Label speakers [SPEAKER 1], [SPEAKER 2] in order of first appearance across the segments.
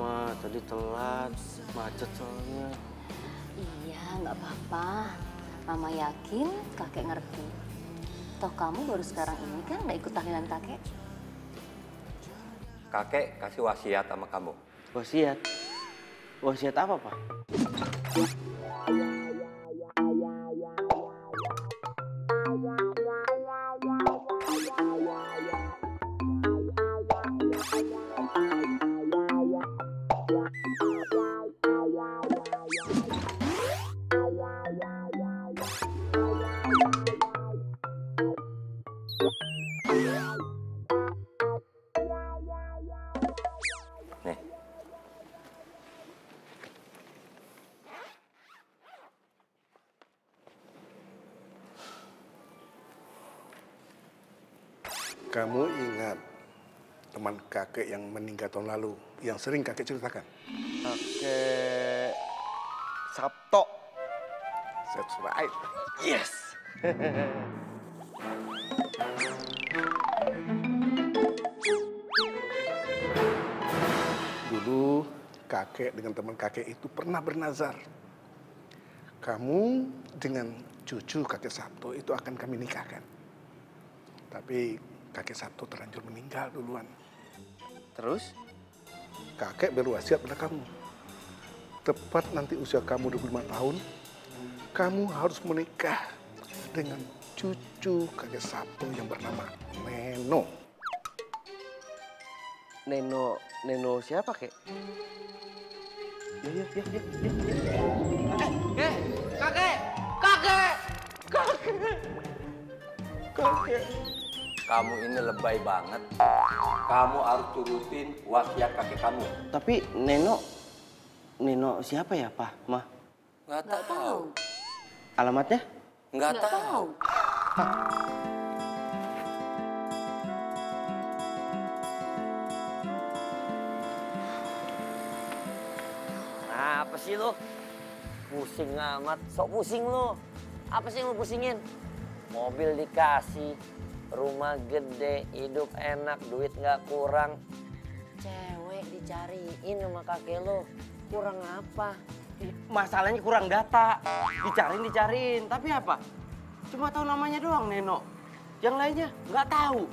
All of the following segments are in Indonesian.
[SPEAKER 1] Ma, tadi telat, macet soalnya.
[SPEAKER 2] Iya, nggak apa-apa. Mama yakin kakek ngerti. Toh kamu baru sekarang ini kan nggak ikut tahlilan kakek.
[SPEAKER 3] Kakek kasih wasiat sama kamu.
[SPEAKER 1] Wasiat? Wasiat apa, Pak?
[SPEAKER 3] Nih.
[SPEAKER 4] Kamu ingat teman kakek yang meninggal tahun lalu, yang sering kakek ceritakan?
[SPEAKER 1] Kakek Sabto.
[SPEAKER 4] That's right.
[SPEAKER 1] Yes!
[SPEAKER 4] Dulu kakek dengan teman kakek itu pernah bernazar. Kamu dengan cucu kakek Sabto itu akan kami nikahkan. Tapi kakek Sabto terlanjur meninggal duluan.
[SPEAKER 1] Terus?
[SPEAKER 4] Kakek berwasiat pada kamu. Tepat nanti usia kamu 25 tahun, kamu harus menikah dengan cucu kakek Sabto yang bernama Neno.
[SPEAKER 1] Neno siapa, Kek? Ya. Kakek!
[SPEAKER 3] Kamu ini lebay banget. Kamu harus turutin wasiat kakek kamu.
[SPEAKER 1] Tapi Neno siapa ya, Pak, Ma?
[SPEAKER 3] Nggak tahu.
[SPEAKER 1] Alamatnya?
[SPEAKER 3] Nggak tahu.
[SPEAKER 5] Apa sih lo? Pusing amat, sok pusing lo. Apa sih yang lo pusingin? Mobil dikasih, rumah gede, hidup enak, duit nggak kurang. Cewek dicariin sama kakek lo, kurang apa?
[SPEAKER 1] Masalahnya kurang data. Dicariin. Tapi apa? Cuma tahu namanya doang, Neno. Yang lainnya nggak tahu.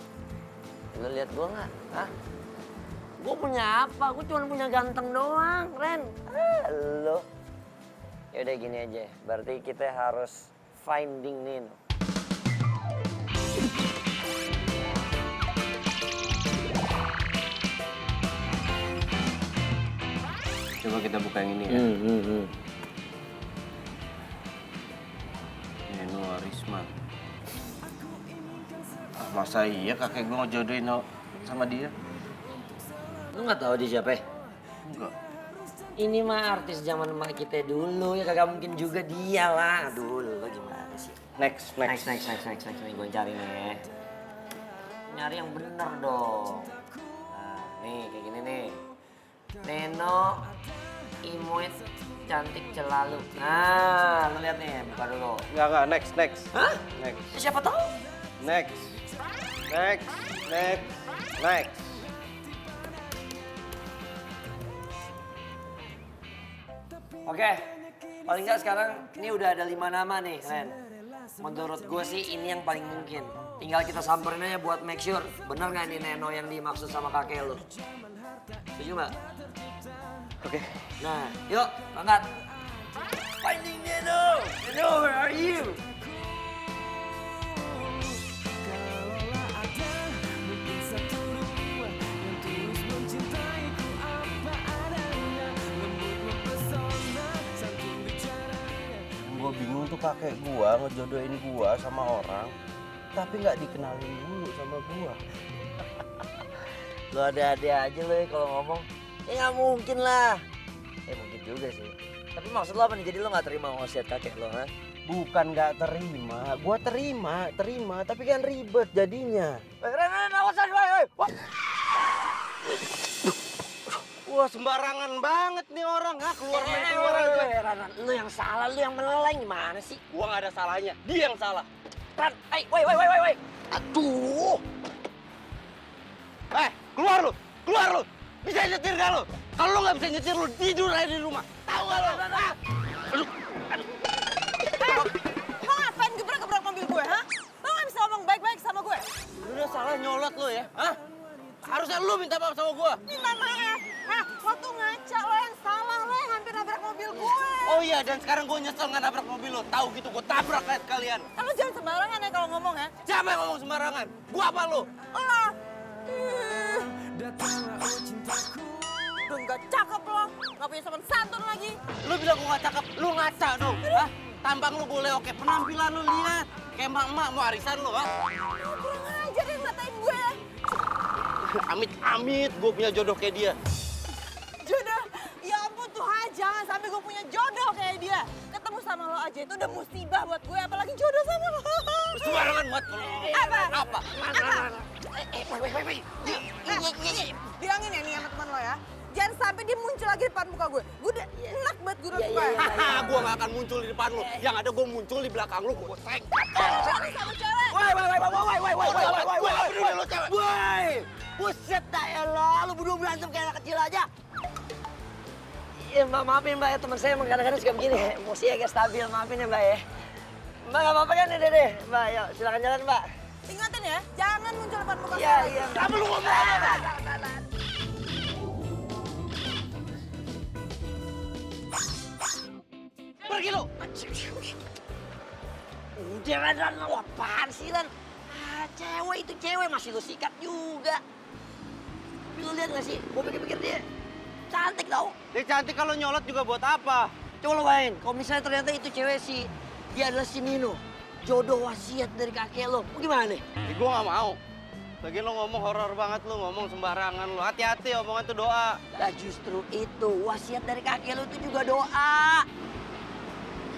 [SPEAKER 5] Lo lihat gue nggak? Hah? Gue punya apa? Gue cuma punya ganteng doang, Ren. Lo. Yaudah gini aja, berarti kita harus finding Nino.
[SPEAKER 1] Coba kita buka yang ini ya. Neno Arisman. Masa iya kakek gue ngejodohin sama dia?
[SPEAKER 5] Lu nggak tahu dia siapa?
[SPEAKER 1] Enggak.
[SPEAKER 5] Ini mah artis zaman emak kita dulu, ya kagak mungkin juga dia lah. Aduh, lo gimana sih?
[SPEAKER 1] Next.
[SPEAKER 5] Nih gue cari nih. Nyari yang bener dong. Nah, nih kayak gini nih. Neno Imoet cantik celalu. Nah, lu lihat nih, buka dulu.
[SPEAKER 1] Enggak, next.
[SPEAKER 5] Hah?
[SPEAKER 1] Next.
[SPEAKER 5] Siapa tahu?
[SPEAKER 1] Next.
[SPEAKER 5] Oke, paling nggak sekarang ini udah ada 5 nama nih, Ren. Menurut gue sih ini yang paling mungkin. Tinggal kita samperin aja buat make sure bener nggak ini Neno yang dimaksud sama kakek lu. Setuju nggak?
[SPEAKER 1] Oke.
[SPEAKER 5] Nah, yuk, angkat. Finding Neno! Neno, where are you?
[SPEAKER 1] Gue bingung tuh kakek gua ngejodohin gua sama orang, tapi nggak dikenalin dulu sama gua.
[SPEAKER 5] Lo ada-ada aja lo ya kalau ngomong. Ya nggak mungkin lah. Mungkin juga sih. Tapi maksud lo apa nih? Jadi lo nggak terima wasiat kakek lo, ha?
[SPEAKER 1] Bukan nggak terima, gua terima, tapi kan ribet jadinya.
[SPEAKER 5] Ren, awasan, woi.
[SPEAKER 1] Wah sembarangan banget nih orang, keluar aja.
[SPEAKER 5] Ran, lu yang salah, lu yang meleleng gimana sih?
[SPEAKER 1] Gua nggak ada salahnya, dia yang salah.
[SPEAKER 5] Ran, woi. Aduh.
[SPEAKER 1] Keluar lu, bisa nyetir gak lu? Kalau lo nggak bisa nyetir, lo tidur aja di rumah. Tahu nggak lo? Aduh.
[SPEAKER 6] Lo ngapain gebrak-gebrak mobil gue, ha? Lo nggak bisa ngomong baik-baik sama gue?
[SPEAKER 1] Lu udah salah nyolot lo ya, hah? Harusnya lu minta maaf sama gua.
[SPEAKER 6] Minta maaf. Hah, lo tuh ngaca, lo yang salah, lo yang hampir nabrak mobil gue.
[SPEAKER 1] Oh iya, dan sekarang gua nyesel nggak nabrak mobil lo. Tahu gitu, gua tabrak kayak sekalian.
[SPEAKER 6] Lo jangan sembarangan ya kalau ngomong ya.
[SPEAKER 1] Siapa yang ngomong sembarangan? Gua apa lo?
[SPEAKER 6] Lo. Udah nggak cakep lo, nggak punya sopan santun lagi.
[SPEAKER 1] Lu bilang gua nggak cakep, lu ngaca dong, hah? Tampang lu boleh oke, penampilan lu lihat. Kayak emak-emak mau arisan lu, ha?
[SPEAKER 6] Kurang ajar yang ngatain gue ya.
[SPEAKER 1] Amit-amit gua punya jodoh kayak dia.
[SPEAKER 6] Jodoh? Ya ampun Tuhan, jangan sampai gue punya jodoh kayak dia. Ketemu sama lo aja itu udah musibah buat gue, apalagi jodoh sama lo.
[SPEAKER 1] Sembarangan buat lo.
[SPEAKER 6] Apa?
[SPEAKER 1] Apa?
[SPEAKER 6] Bilangin ya nih sama teman lo ya. Jangan sampai dia muncul lagi depan muka gue. Gue udah enak banget gue udah suka.
[SPEAKER 1] Haha, gua nggak akan muncul di depan lu. Yang ada gua muncul di belakang lu, gua sengkat.
[SPEAKER 6] Jangan sama cewek.
[SPEAKER 5] Woi, buset dah ya lo, lu berdua berantem kayak anak kecil aja. Iya mbak, maafin mbak ya, teman saya emang kadang-kadang suka begini, emosi agak stabil, maafin ya mbak ya. Mbak gak apa-apa kan ya dede? Mbak, yuk silakan jalan mbak.
[SPEAKER 6] Ingatin ya, jangan muncul depan muka
[SPEAKER 5] Iya,
[SPEAKER 6] gue.
[SPEAKER 5] iya.
[SPEAKER 1] Kamu lu ngomong. Pergi lu.
[SPEAKER 5] Udah Dan, lu apaan sih Dan? Ah, cewek itu cewek, masih lu sikat juga. Tapi lu lihat gak sih, gue pikir-pikir dia cantik tau.
[SPEAKER 1] Dia cantik kalau nyolot juga buat apa?
[SPEAKER 5] Coba lo bayangin, kalau misalnya ternyata itu cewek sih, dia adalah si Mino. Jodoh wasiat dari kakek lo, gimana nih?
[SPEAKER 1] Gua nggak mau. Lagian lo ngomong horor banget, lo ngomong sembarangan lo. Hati-hati, omongan itu doa.
[SPEAKER 5] Nah justru itu, wasiat dari kakek lo itu juga doa.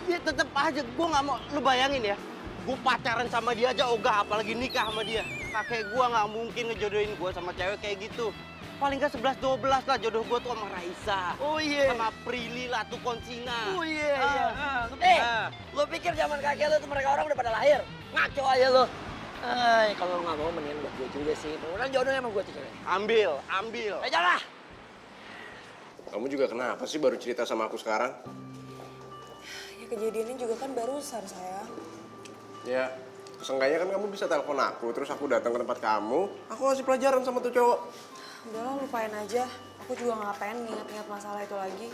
[SPEAKER 1] Ya tetep aja, gue nggak mau. Lu bayangin ya, gue pacaran sama dia aja ogah, apalagi nikah sama dia. Kakek gue nggak mungkin ngejodohin gue sama cewek kayak gitu. Paling nggak 11-12 lah jodoh gue tuh sama Raisa.
[SPEAKER 5] Oh iya.
[SPEAKER 1] Sama Prilly lah tuh Konsina.
[SPEAKER 5] Oh iya. Lo pikir zaman kakek lo tuh mereka orang udah pada lahir? Ngaco aja lo. Ay, kalau lo nggak mau mendingan buat gue juga sih. Mudah-mudahan jodohnya sama gue tuh cewek.
[SPEAKER 1] Ambil.
[SPEAKER 5] Jangan lah.
[SPEAKER 7] Kamu juga kenapa sih baru cerita sama aku sekarang?
[SPEAKER 6] Ya kejadiannya juga kan barusan sayang.
[SPEAKER 7] Ya, seenggaknya kan kamu bisa telepon aku, terus aku datang ke tempat kamu, aku kasih pelajaran sama tuh cowok.
[SPEAKER 6] Udahlah lupain aja, aku juga nggak pengen ingat-ingat masalah itu lagi.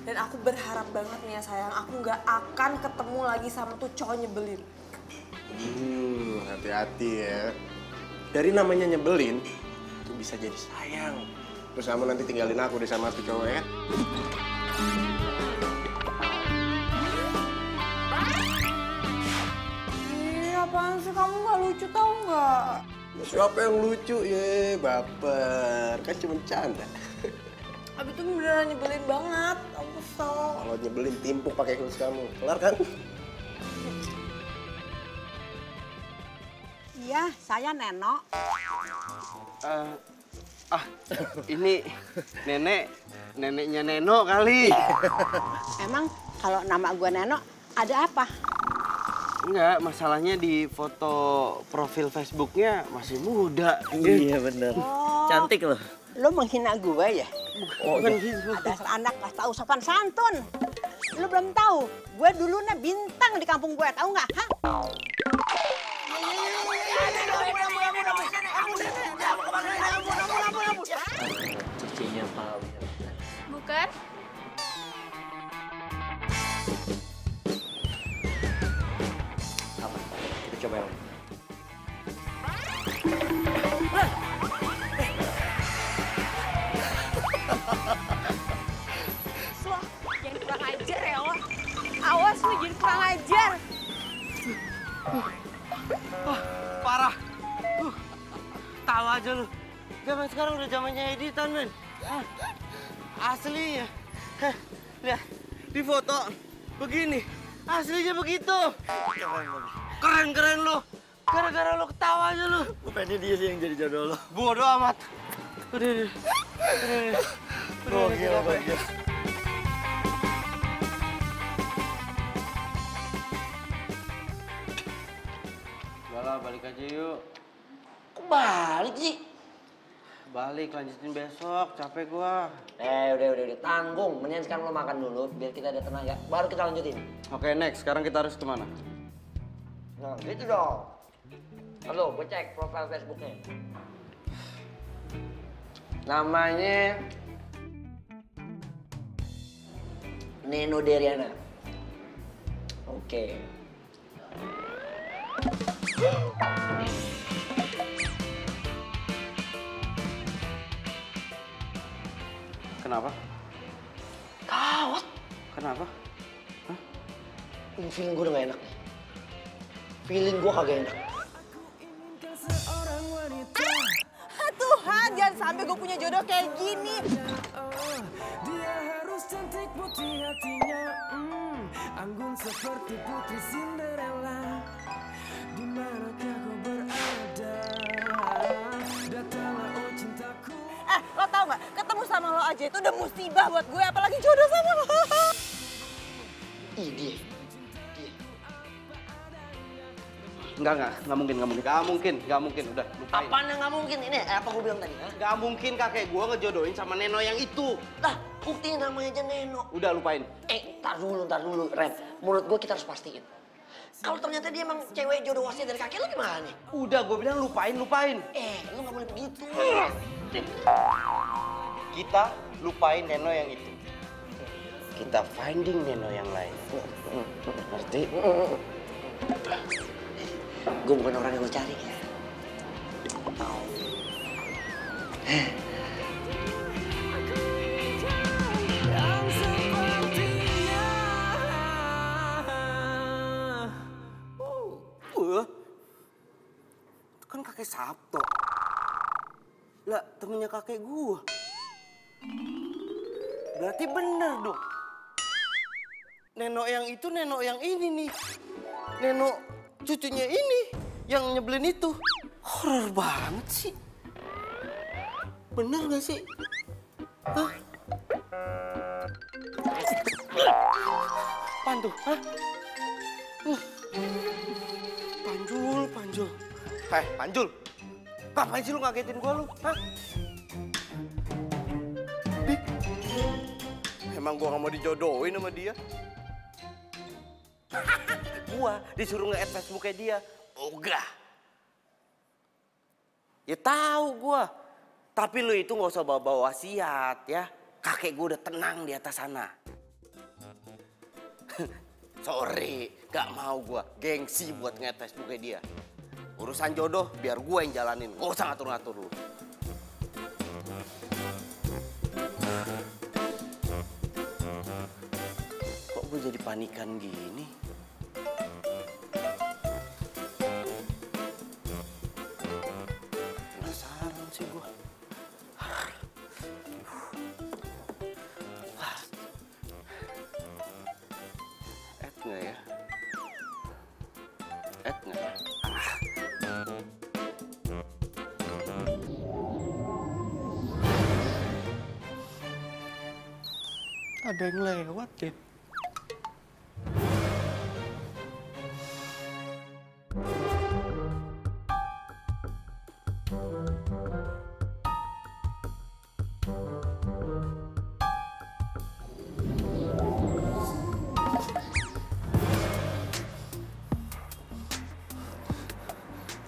[SPEAKER 6] Dan aku berharap banget nih ya sayang, aku nggak akan ketemu lagi sama tuh cowok nyebelin.
[SPEAKER 7] Hati-hati ya. Dari namanya nyebelin, itu bisa jadi sayang. Terus kamu nanti tinggalin aku deh sama tuh cowok ya.
[SPEAKER 6] Ih, apaan sih kamu nggak lucu tau nggak?
[SPEAKER 7] Siapa yang lucu ya, baper. Kan cuma canda.
[SPEAKER 6] Abis itu beneran nyebelin banget, aku kesel.
[SPEAKER 7] Kalau nyebelin timpuk pakai kumis kamu. Kelar kan?
[SPEAKER 8] Iya, saya Neno.
[SPEAKER 1] Ini neneknya Neno kali.
[SPEAKER 8] Emang kalau nama gue Neno, ada apa?
[SPEAKER 1] Enggak, masalahnya di foto profil Facebooknya masih muda.
[SPEAKER 5] Iya bener. Cantik loh.
[SPEAKER 8] Lo menghina gue ya?
[SPEAKER 1] Bukan gitu.
[SPEAKER 8] Ada anak gak tahu sopan santun. Lo belum tahu, gue dulunya bintang di kampung gue, tahu nggak? Hah?
[SPEAKER 5] Cucinya Pak.
[SPEAKER 2] Bukan?
[SPEAKER 5] Apa? Kita coba yang
[SPEAKER 6] Lo, jangan kurang ajar ya lo. Awas lo, jangan kurang ajar.
[SPEAKER 1] Parah. Tahu aja lu. Zaman sekarang udah zamannya editan, men. Aslinya. Lihat, di foto begini. Aslinya begitu. Keren lu. Gara-gara lu ketawa aja lu.
[SPEAKER 5] Bukannya dia sih yang jadi jodoh lo.
[SPEAKER 1] Bodoh amat. Udah.
[SPEAKER 5] Gokil.
[SPEAKER 1] Udah lah, balik aja yuk.
[SPEAKER 5] Kok balik sih?
[SPEAKER 1] Balik, lanjutin besok. Capek gua.
[SPEAKER 5] Udah. Tanggung. Mendingan sekarang lo makan dulu biar kita ada tenaga. Baru kita lanjutin.
[SPEAKER 1] Oke, next. Sekarang kita harus kemana?
[SPEAKER 5] Nah, gitu dong. Halo, gue cek profil Facebooknya. Namanya Neno Deriana. Oke.
[SPEAKER 1] Kenapa?
[SPEAKER 5] Gawat.
[SPEAKER 1] Kenapa?
[SPEAKER 5] Ini feeling gue udah gak enak nih. Feeling gue kagak enak.
[SPEAKER 6] Tuhan, jangan sampai gue punya jodoh kayak gini.
[SPEAKER 9] Dia harus cantik putih hatinya, anggun seperti putri Cinderella. Di manakah kau berada? Datanglah oh cintaku.
[SPEAKER 6] Lo tau gak? Ketemu sama lo aja itu udah musibah buat gue, apalagi jodoh sama lo.
[SPEAKER 5] Ih, dia.
[SPEAKER 1] Enggak mungkin. Udah, lupain.
[SPEAKER 5] Apaan yang gak mungkin? Ini apa gue bilang tadi? Ha?
[SPEAKER 1] Gak mungkin kakek gua ngejodohin sama Neno yang itu.
[SPEAKER 5] Lah, buktiin namanya aja Neno.
[SPEAKER 1] Udah, lupain.
[SPEAKER 5] Tar dulu, Ren. Menurut gue kita harus pastiin. Kalau ternyata dia emang cewek jodoh wasiat dari kakek, lo gimana nih?
[SPEAKER 1] Udah, gua bilang lupain.
[SPEAKER 5] Lu gak boleh begitu.
[SPEAKER 1] Kita lupain Neno yang itu. Kita finding Neno yang lain. Ngerti?
[SPEAKER 5] Gue bukan orang yang lo cari ya.
[SPEAKER 1] Itu kan kakek Sabto. Lah, temennya kakek gua. Berarti bener dong. Neno yang itu, Neno yang ini nih. Neno cucunya ini yang nyebelin itu. Horor banget sih. Bener gak sih? Hah? Apaan tuh? Hah? Panjul. Panjul. Ngapain sih lu ngagetin gua lu? Hah? Dik. Emang gua gak mau dijodohin sama dia? Gua disuruh nge-add Facebooknya dia. Ogah. Ya tahu gua. Tapi lu itu nggak usah bawa-bawa wasiat ya. Kakek gua udah tenang di atas sana. Sorry, gak mau gua. Gengsi buat nge-add Facebooknya dia. Urusan jodoh biar gua yang jalanin. Gak usah ngatur-ngatur lu. Kok gua jadi panikan gini? Penasaran sih gua. Add nggak ya? Add nggak ya? Ada yang lewat deh.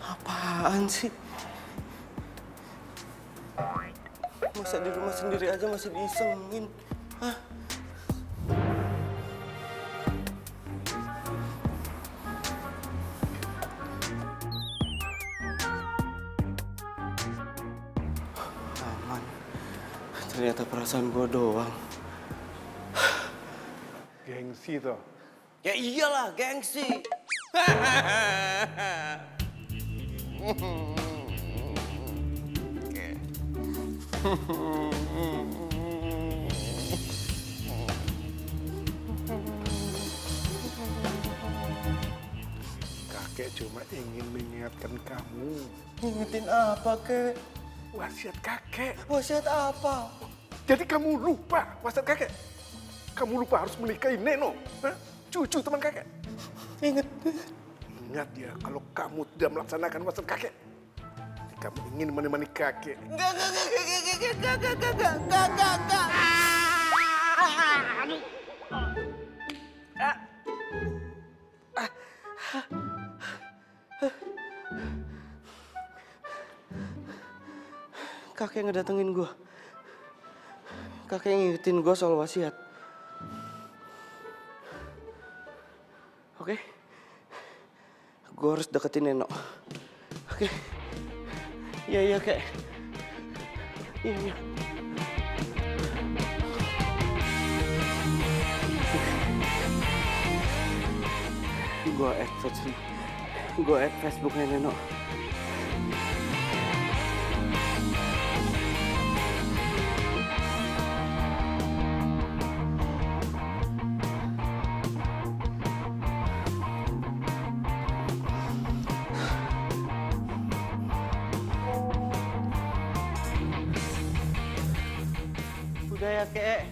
[SPEAKER 1] Apaan sih? Masa di rumah sendiri aja masih diisengin? Hah? Aman. Ternyata perasaan gua doang.
[SPEAKER 4] Gengsi toh.
[SPEAKER 1] Ya iyalah, gengsi.
[SPEAKER 4] Kakek cuma ingin mengingatkan kamu.
[SPEAKER 1] Ingetin apa, Kek?
[SPEAKER 4] Wasiat kakek.
[SPEAKER 1] Wasiat apa?
[SPEAKER 4] Jadi kamu lupa wasiat kakek? Kamu lupa harus menikahi Neno, hah? Cucu teman kakek.
[SPEAKER 1] Ingat.
[SPEAKER 4] Ingat ya, kalau kamu tidak melaksanakan wasiat kakek, Kamu ingin menemani kakek.
[SPEAKER 1] Enggak. Aduh. Kakek ngedatengin gue. Kakek ngingetin gue soal wasiat. Oke? Gue harus deketin Neno. Oke? Iya, Kek. Iya. Gue add Facebooknya Neno. Udah ya, Kek.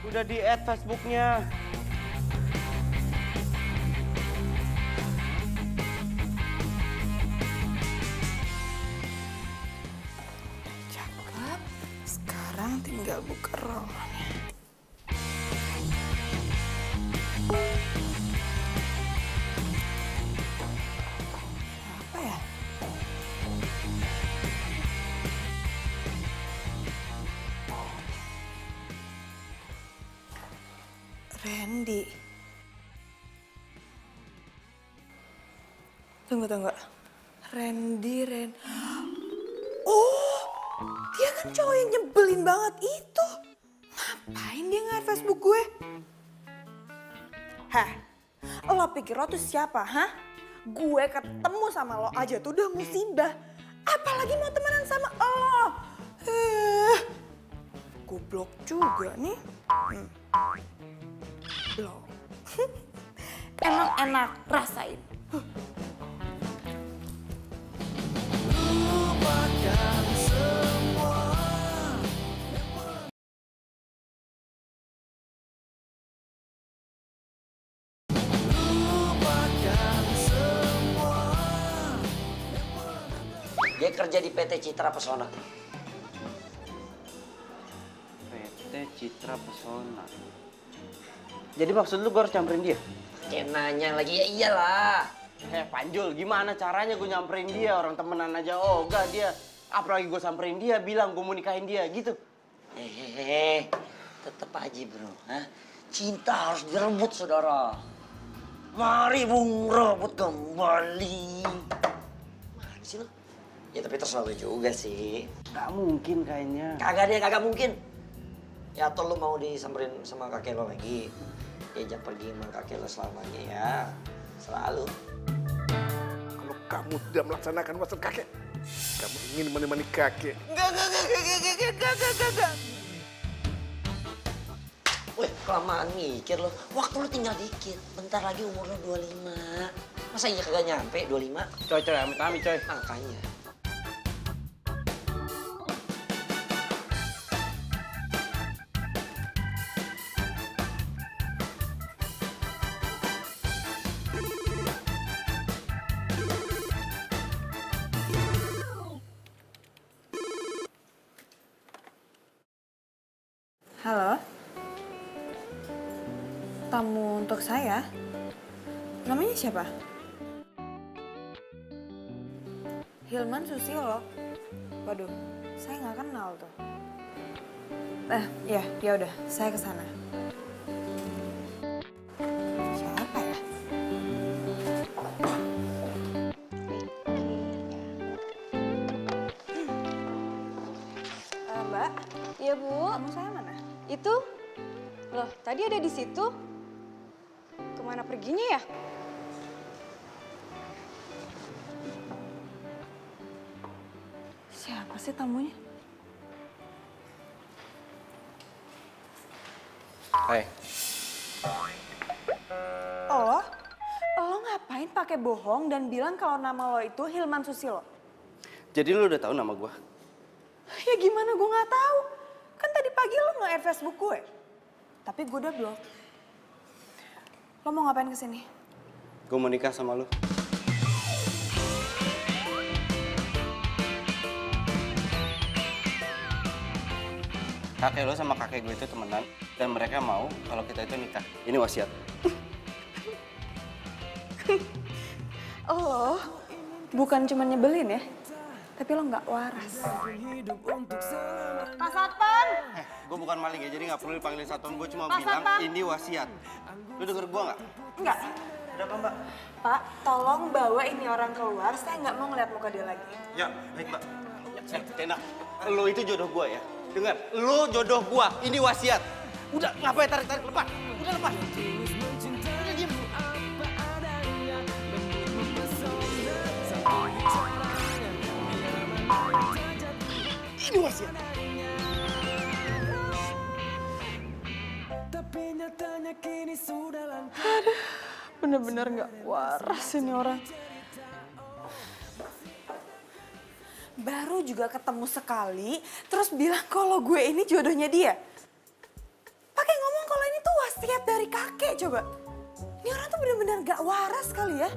[SPEAKER 1] Udah di-add Facebooknya.
[SPEAKER 6] Cakep. Sekarang tinggal buka romannya. Siapa ya? Randy. Tunggu. Randy. Oh, dia kan cowok yang nyebelin banget itu. Ngapain dia nge-add Facebook gue? Hah? Lo pikir lo tuh siapa, hah? Gue ketemu sama lo aja tuh udah musibah. Apalagi mau temenan sama lo. Goblok juga nih. Blok. Enak-enak, rasain.
[SPEAKER 9] Lupakan semua. Lupakan semua.
[SPEAKER 5] Dia kerja di PT Citra Pesona.
[SPEAKER 1] PT Citra Pesona. Jadi maksud lu gue harus nyamperin dia?
[SPEAKER 5] Kayak nanya lagi, ya iyalah.
[SPEAKER 1] Panjul, gimana caranya gue nyamperin dia? Orang temenan aja ogah dia. Apalagi gue samperin dia, bilang gue mau nikahin dia, gitu.
[SPEAKER 5] Tetep aja bro. Hah? Cinta harus direbut, saudara. Mari Bung rebut kembali. Mana sih lo? Ya tapi terserah lu juga sih.
[SPEAKER 1] Gak mungkin kayaknya.
[SPEAKER 5] Kagak mungkin. Ya atau lu mau disamperin sama kakek lo lagi. Diajak pergi sama kakek lo selamanya ya. Selalu.
[SPEAKER 4] Kalau kamu tidak melaksanakan wasiat kakek, kamu ingin menemani kakek.
[SPEAKER 1] Enggak.
[SPEAKER 5] Wih, kelamaan mikir lo. Waktu lo tinggal dikit. Bentar lagi umur lo 25. Masa iya kagak nyampe 25?
[SPEAKER 1] Coy, amit-amit coy.
[SPEAKER 5] Makanya.
[SPEAKER 6] Halo? Tamu untuk saya? Namanya siapa? Hilman Susilo. Waduh, saya nggak kenal tuh. Ya udah, saya kesana. Siapa ya? Mbak?
[SPEAKER 10] Iya, Bu.
[SPEAKER 6] Tamu saya mana?
[SPEAKER 10] Itu? Loh, tadi ada di situ. Kemana perginya ya?
[SPEAKER 6] Siapa sih tamunya?
[SPEAKER 1] Hai.
[SPEAKER 6] Lo ngapain pakai bohong dan bilang kalau nama lo itu Hilman Susilo?
[SPEAKER 1] Jadi lu udah tahu nama gue?
[SPEAKER 6] Ya gimana gue nggak tahu? Kan tadi pagi lo nge-add Facebook gue. Tapi gue udah blok. Lo mau ngapain kesini?
[SPEAKER 1] Gue mau nikah sama lu. kakek lo sama kakek gue itu temenan dan mereka mau kalau kita itu nikah. Ini wasiat.
[SPEAKER 10] Oh, bukan cuma nyebelin ya, tapi lo nggak waras.
[SPEAKER 8] Pak Satpam!
[SPEAKER 1] Gue bukan maling ya, jadi nggak perlu dipanggilin satpam. Gue cuma
[SPEAKER 8] Pak
[SPEAKER 1] bilang
[SPEAKER 8] Satpam.
[SPEAKER 1] ini wasiat. Lu denger gue nggak?
[SPEAKER 6] Enggak.
[SPEAKER 1] Ada apa mbak?
[SPEAKER 6] Pak, tolong bawa ini orang keluar. Saya nggak mau ngeliat muka dia lagi.
[SPEAKER 1] Ya, baik mbak. Tena, lo itu jodoh gue ya. Dengar, lo jodoh gue. Ini wasiat. Udah, ngapain tarik-tarik, lepas. Udah lepas. Udah diem. Ini wasiat.
[SPEAKER 6] Bener-bener nggak waras ini orang. Baru juga ketemu sekali, terus bilang kalau gue ini jodohnya dia. Pakai ngomong kalau ini tuh wasiat dari kakek, coba. Ini orang tuh bener-bener gak waras kali ya.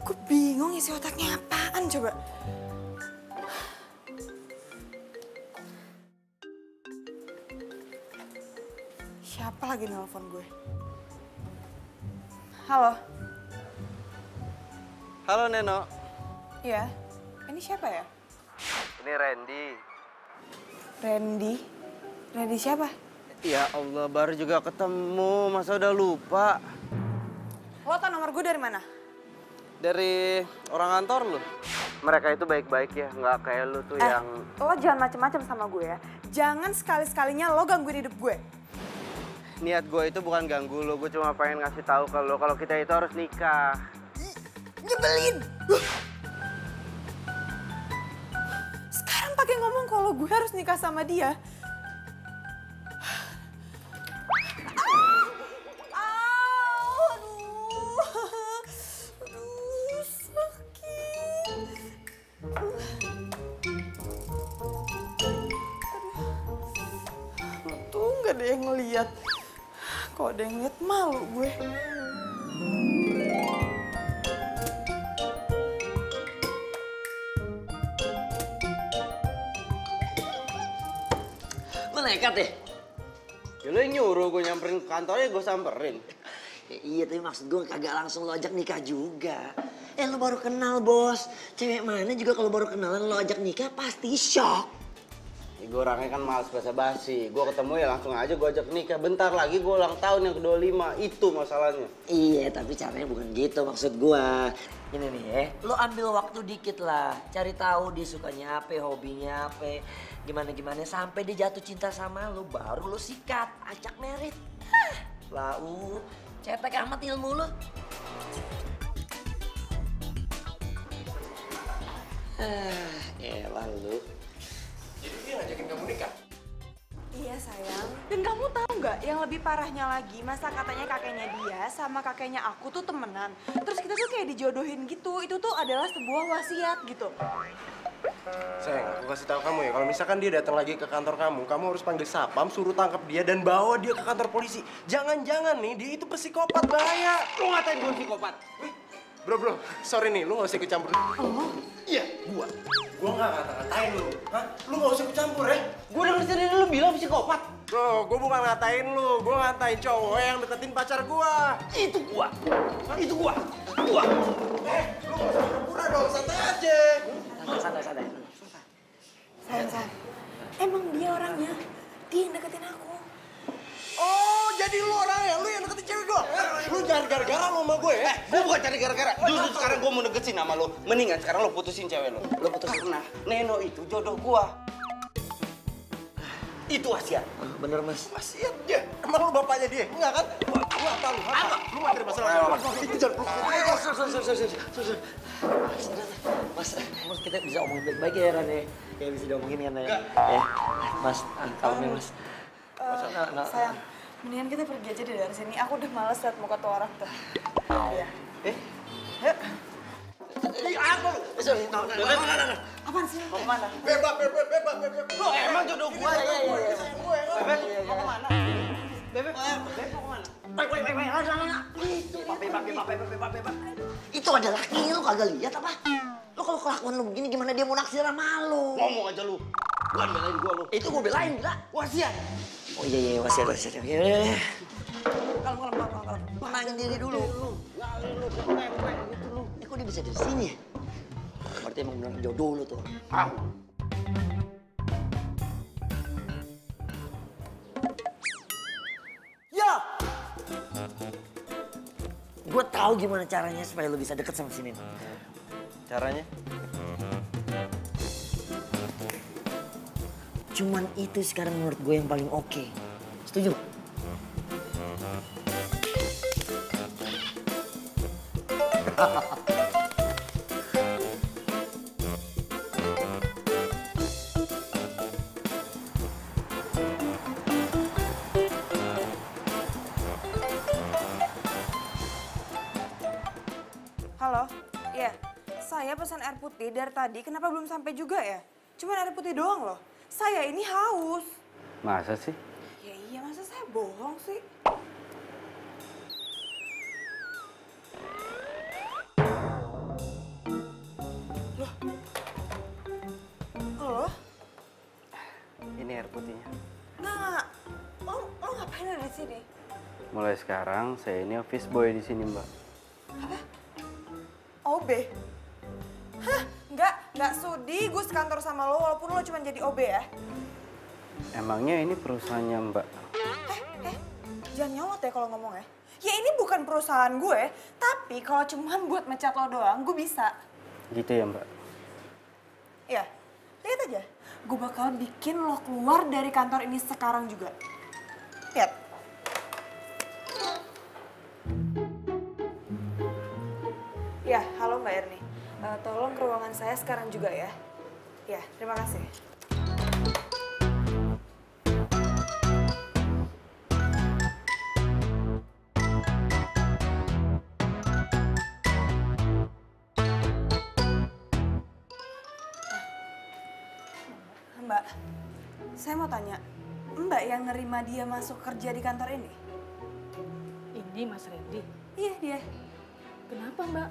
[SPEAKER 6] Gue bingung isi otaknya apaan, coba. Siapa lagi nelfon gue? Halo?
[SPEAKER 1] Halo Neno.
[SPEAKER 6] Iya, ini siapa ya?
[SPEAKER 1] Ini Randy.
[SPEAKER 6] Randy? Randy siapa?
[SPEAKER 1] Ya Allah, baru juga ketemu. Masa udah lupa?
[SPEAKER 6] Lo tau nomor gue dari mana?
[SPEAKER 1] Dari orang kantor lu. Mereka itu baik-baik ya, nggak kayak lu tuh yang...
[SPEAKER 6] Lo jangan macem-macem sama gue ya. Jangan sekali-sekalinya lo gangguin hidup gue.
[SPEAKER 1] Niat gue itu bukan ganggu lu, gue cuma pengen ngasih tahu ke lu kalau kita itu harus nikah.
[SPEAKER 6] Nyebelin! Sekarang pakai ngomong kalau gue harus nikah sama dia. Untung gak ada yang ngeliat. Kok ada yang ngeliat malu gue.
[SPEAKER 5] Lo nekat deh.
[SPEAKER 1] Ya lu yang nyuruh gue nyamperin ke kantornya, gue samperin.
[SPEAKER 5] Ya, iya, tapi maksud gue kagak langsung lo ajak nikah juga. Lo baru kenal, Bos. Cewek mana juga kalau baru kenalan lo ajak nikah pasti shock.
[SPEAKER 1] Ya, gue orangnya kan males basa-basi. Gue ketemu ya langsung aja gue ajak nikah. Bentar lagi gue ulang tahun yang ke-25. Itu masalahnya.
[SPEAKER 5] Iya, tapi caranya bukan gitu maksud gue. Ini nih lo ambil waktu dikit lah. Cari tahu dia sukanya apa, hobinya apa. Gimana-gimana sampai dia jatuh cinta sama lo. Baru lo sikat, ajak merit. Lau, cetek amat ilmu lo. Elah lu.
[SPEAKER 7] Jadi dia ngajakin kamu nikah?
[SPEAKER 6] Iya sayang. Dan kamu tahu nggak yang lebih parahnya lagi, masa katanya kakeknya dia sama kakeknya aku tuh temenan. Terus kita tuh kayak dijodohin gitu. Itu tuh adalah sebuah wasiat gitu.
[SPEAKER 7] Sayang, aku kasih tahu kamu ya, kalau misalkan dia datang lagi ke kantor kamu harus panggil satpam, suruh tangkap dia dan bawa dia ke kantor polisi. Jangan-jangan nih, dia itu psikopat, bahaya.
[SPEAKER 1] Lu ngatain gue psikopat?
[SPEAKER 7] Bro, sorry nih, lu gak usah ikut campur.
[SPEAKER 1] Oh? Iya,
[SPEAKER 7] Gua gak ngata-ngatain lu. Hah? Lu gak usah ikut campur ya?
[SPEAKER 1] Gue denger sendiri lu bilang psikopat.
[SPEAKER 7] Bro, gua bukan ngatain lu, gua ngatain cowok yang deketin pacar gua.
[SPEAKER 1] Itu gua. Itu gua. Gua.
[SPEAKER 7] Lu gak usah pura-pura dong, santai aja.
[SPEAKER 5] Santai.
[SPEAKER 6] Sayang. Emang dia orangnya, dia yang deketin aku.
[SPEAKER 7] Oh, jadi lu orangnya, lu yang deketin cewek gua. Lu jangan gara-gara lu sama gue ya.
[SPEAKER 1] Gue bukan cari gara-gara. Justru sekarang gue mau deketin sama lo. Mendingan sekarang lo putusin cewek lo. Lo putusin. Karena Neno itu jodoh gua. Itu wasiat.
[SPEAKER 5] Bener, Mas.
[SPEAKER 7] Wasiat dia. Emang lu bapaknya dia? Enggak kan? Lu apa lu? Apa? Lu materi masalah. Itu jangan
[SPEAKER 5] Sorry. Mas, kita bisa omongin baik-baik ya, Ran ya. Kayak bisa diomongin kan ya. Ya, Mas, kalem ya, Mas.
[SPEAKER 6] Sayang, mendingan kita pergi aja deh dari sini. Aku udah males liat muka tuh orang tuh. Iya. Yuk.
[SPEAKER 1] Apa lu?
[SPEAKER 6] Apaan sih? Mau kemana?
[SPEAKER 7] Bebas.
[SPEAKER 1] Lo emang jodoh gua.
[SPEAKER 6] Iya.
[SPEAKER 1] Bebek, mau kemana? Bebek mau kemana?
[SPEAKER 5] Itu ada laki lu kagak lihat apa? Lo kalau kelakuan lu begini gimana dia mau naksir sama lu?
[SPEAKER 1] Ngomong aja lu. Bukan belain gua lu.
[SPEAKER 5] Itu gue belain, gila.
[SPEAKER 1] Wasiat.
[SPEAKER 5] Oh iya, wasiat. Iya. Kalem. Tenangin diri dulu.
[SPEAKER 1] Ngalih lu, pempek gitu lu.
[SPEAKER 5] Kok dia bisa dari sini ya? Berarti emang benar jodoh lu tuh.
[SPEAKER 1] Ah.
[SPEAKER 5] Ya! Gue tahu gimana caranya supaya lu bisa deket sama sini.
[SPEAKER 1] Caranya?
[SPEAKER 5] Cuman itu sekarang menurut gue yang paling oke. Setuju gak?
[SPEAKER 6] Halo, iya. Saya pesan air putih dari tadi, kenapa belum sampai juga ya? Cuman air putih doang loh. Saya ini haus.
[SPEAKER 1] Masa sih?
[SPEAKER 6] Ya iya, masa saya bohong sih? Loh? Loh?
[SPEAKER 1] Ini air putihnya.
[SPEAKER 6] Nah, lo ngapain ada di sini?
[SPEAKER 1] Mulai sekarang saya ini office boy di sini, Mbak.
[SPEAKER 6] Apa? OB? Hah? Nggak sudi gue sekantor sama lo walaupun lo cuma jadi OB ya?
[SPEAKER 1] Emangnya ini perusahaannya, Mbak?
[SPEAKER 6] Jangan nyolot ya kalau ngomong ya. Ya ini bukan perusahaan gue, tapi kalau cuma buat mecat lo doang, gue bisa.
[SPEAKER 1] Gitu ya, Mbak?
[SPEAKER 6] Ya, lihat aja. Gue bakal bikin lo keluar dari kantor ini sekarang juga. Lihat. Ya, halo Mbak Erni. Tolong ke ruangan saya sekarang juga ya. Ya, terima kasih. Mbak, saya mau tanya, Mbak yang nerima dia masuk kerja di kantor ini?
[SPEAKER 11] Ini Mas Randy.
[SPEAKER 6] Iya, dia.
[SPEAKER 11] Kenapa, Mbak?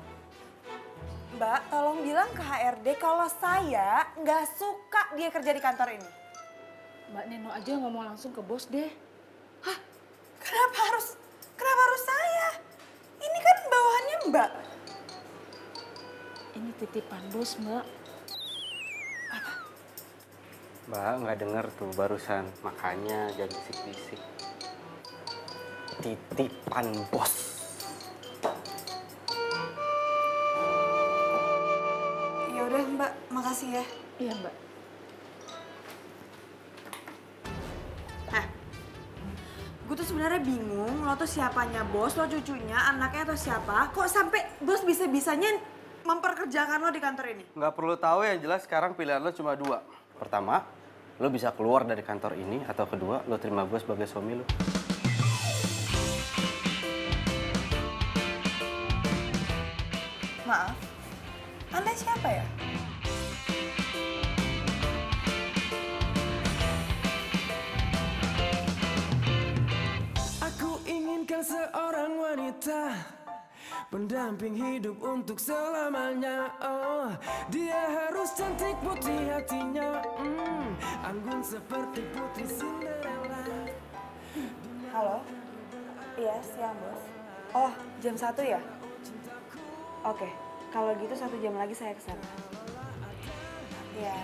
[SPEAKER 6] Mbak, tolong bilang ke HRD kalau saya nggak suka dia kerja di kantor ini.
[SPEAKER 11] Mbak Neno aja ngomong langsung ke bos deh.
[SPEAKER 6] Hah? Kenapa harus saya? Ini kan bawahannya Mbak.
[SPEAKER 11] Ini titipan bos, Mbak.
[SPEAKER 1] Mbak nggak denger tuh barusan, makanya jadi bisik-bisik. Titipan bos.
[SPEAKER 6] Ya udah Mbak, makasih ya.
[SPEAKER 11] Iya, Mbak.
[SPEAKER 6] Hah? Gue tuh sebenarnya bingung, lo tuh siapanya bos, lo cucunya, anaknya atau siapa? Kok sampai bos bisa-bisanya memperkerjakan lo di kantor ini?
[SPEAKER 1] Nggak perlu tahu, yang jelas sekarang pilihan lo cuma dua. Pertama, lo bisa keluar dari kantor ini, atau kedua, lo terima gue sebagai suami lo.
[SPEAKER 6] Maaf, Anda siapa ya?
[SPEAKER 9] Aku inginkan seorang wanita, pendamping hidup untuk selamanya. Oh, dia harus cantik putih hatinya, anggun seperti putri Cinderella.
[SPEAKER 6] Halo? Iya, siang bos. Oh, jam 1 ya? Oke, kalau gitu 1 jam lagi saya kesana. Iya.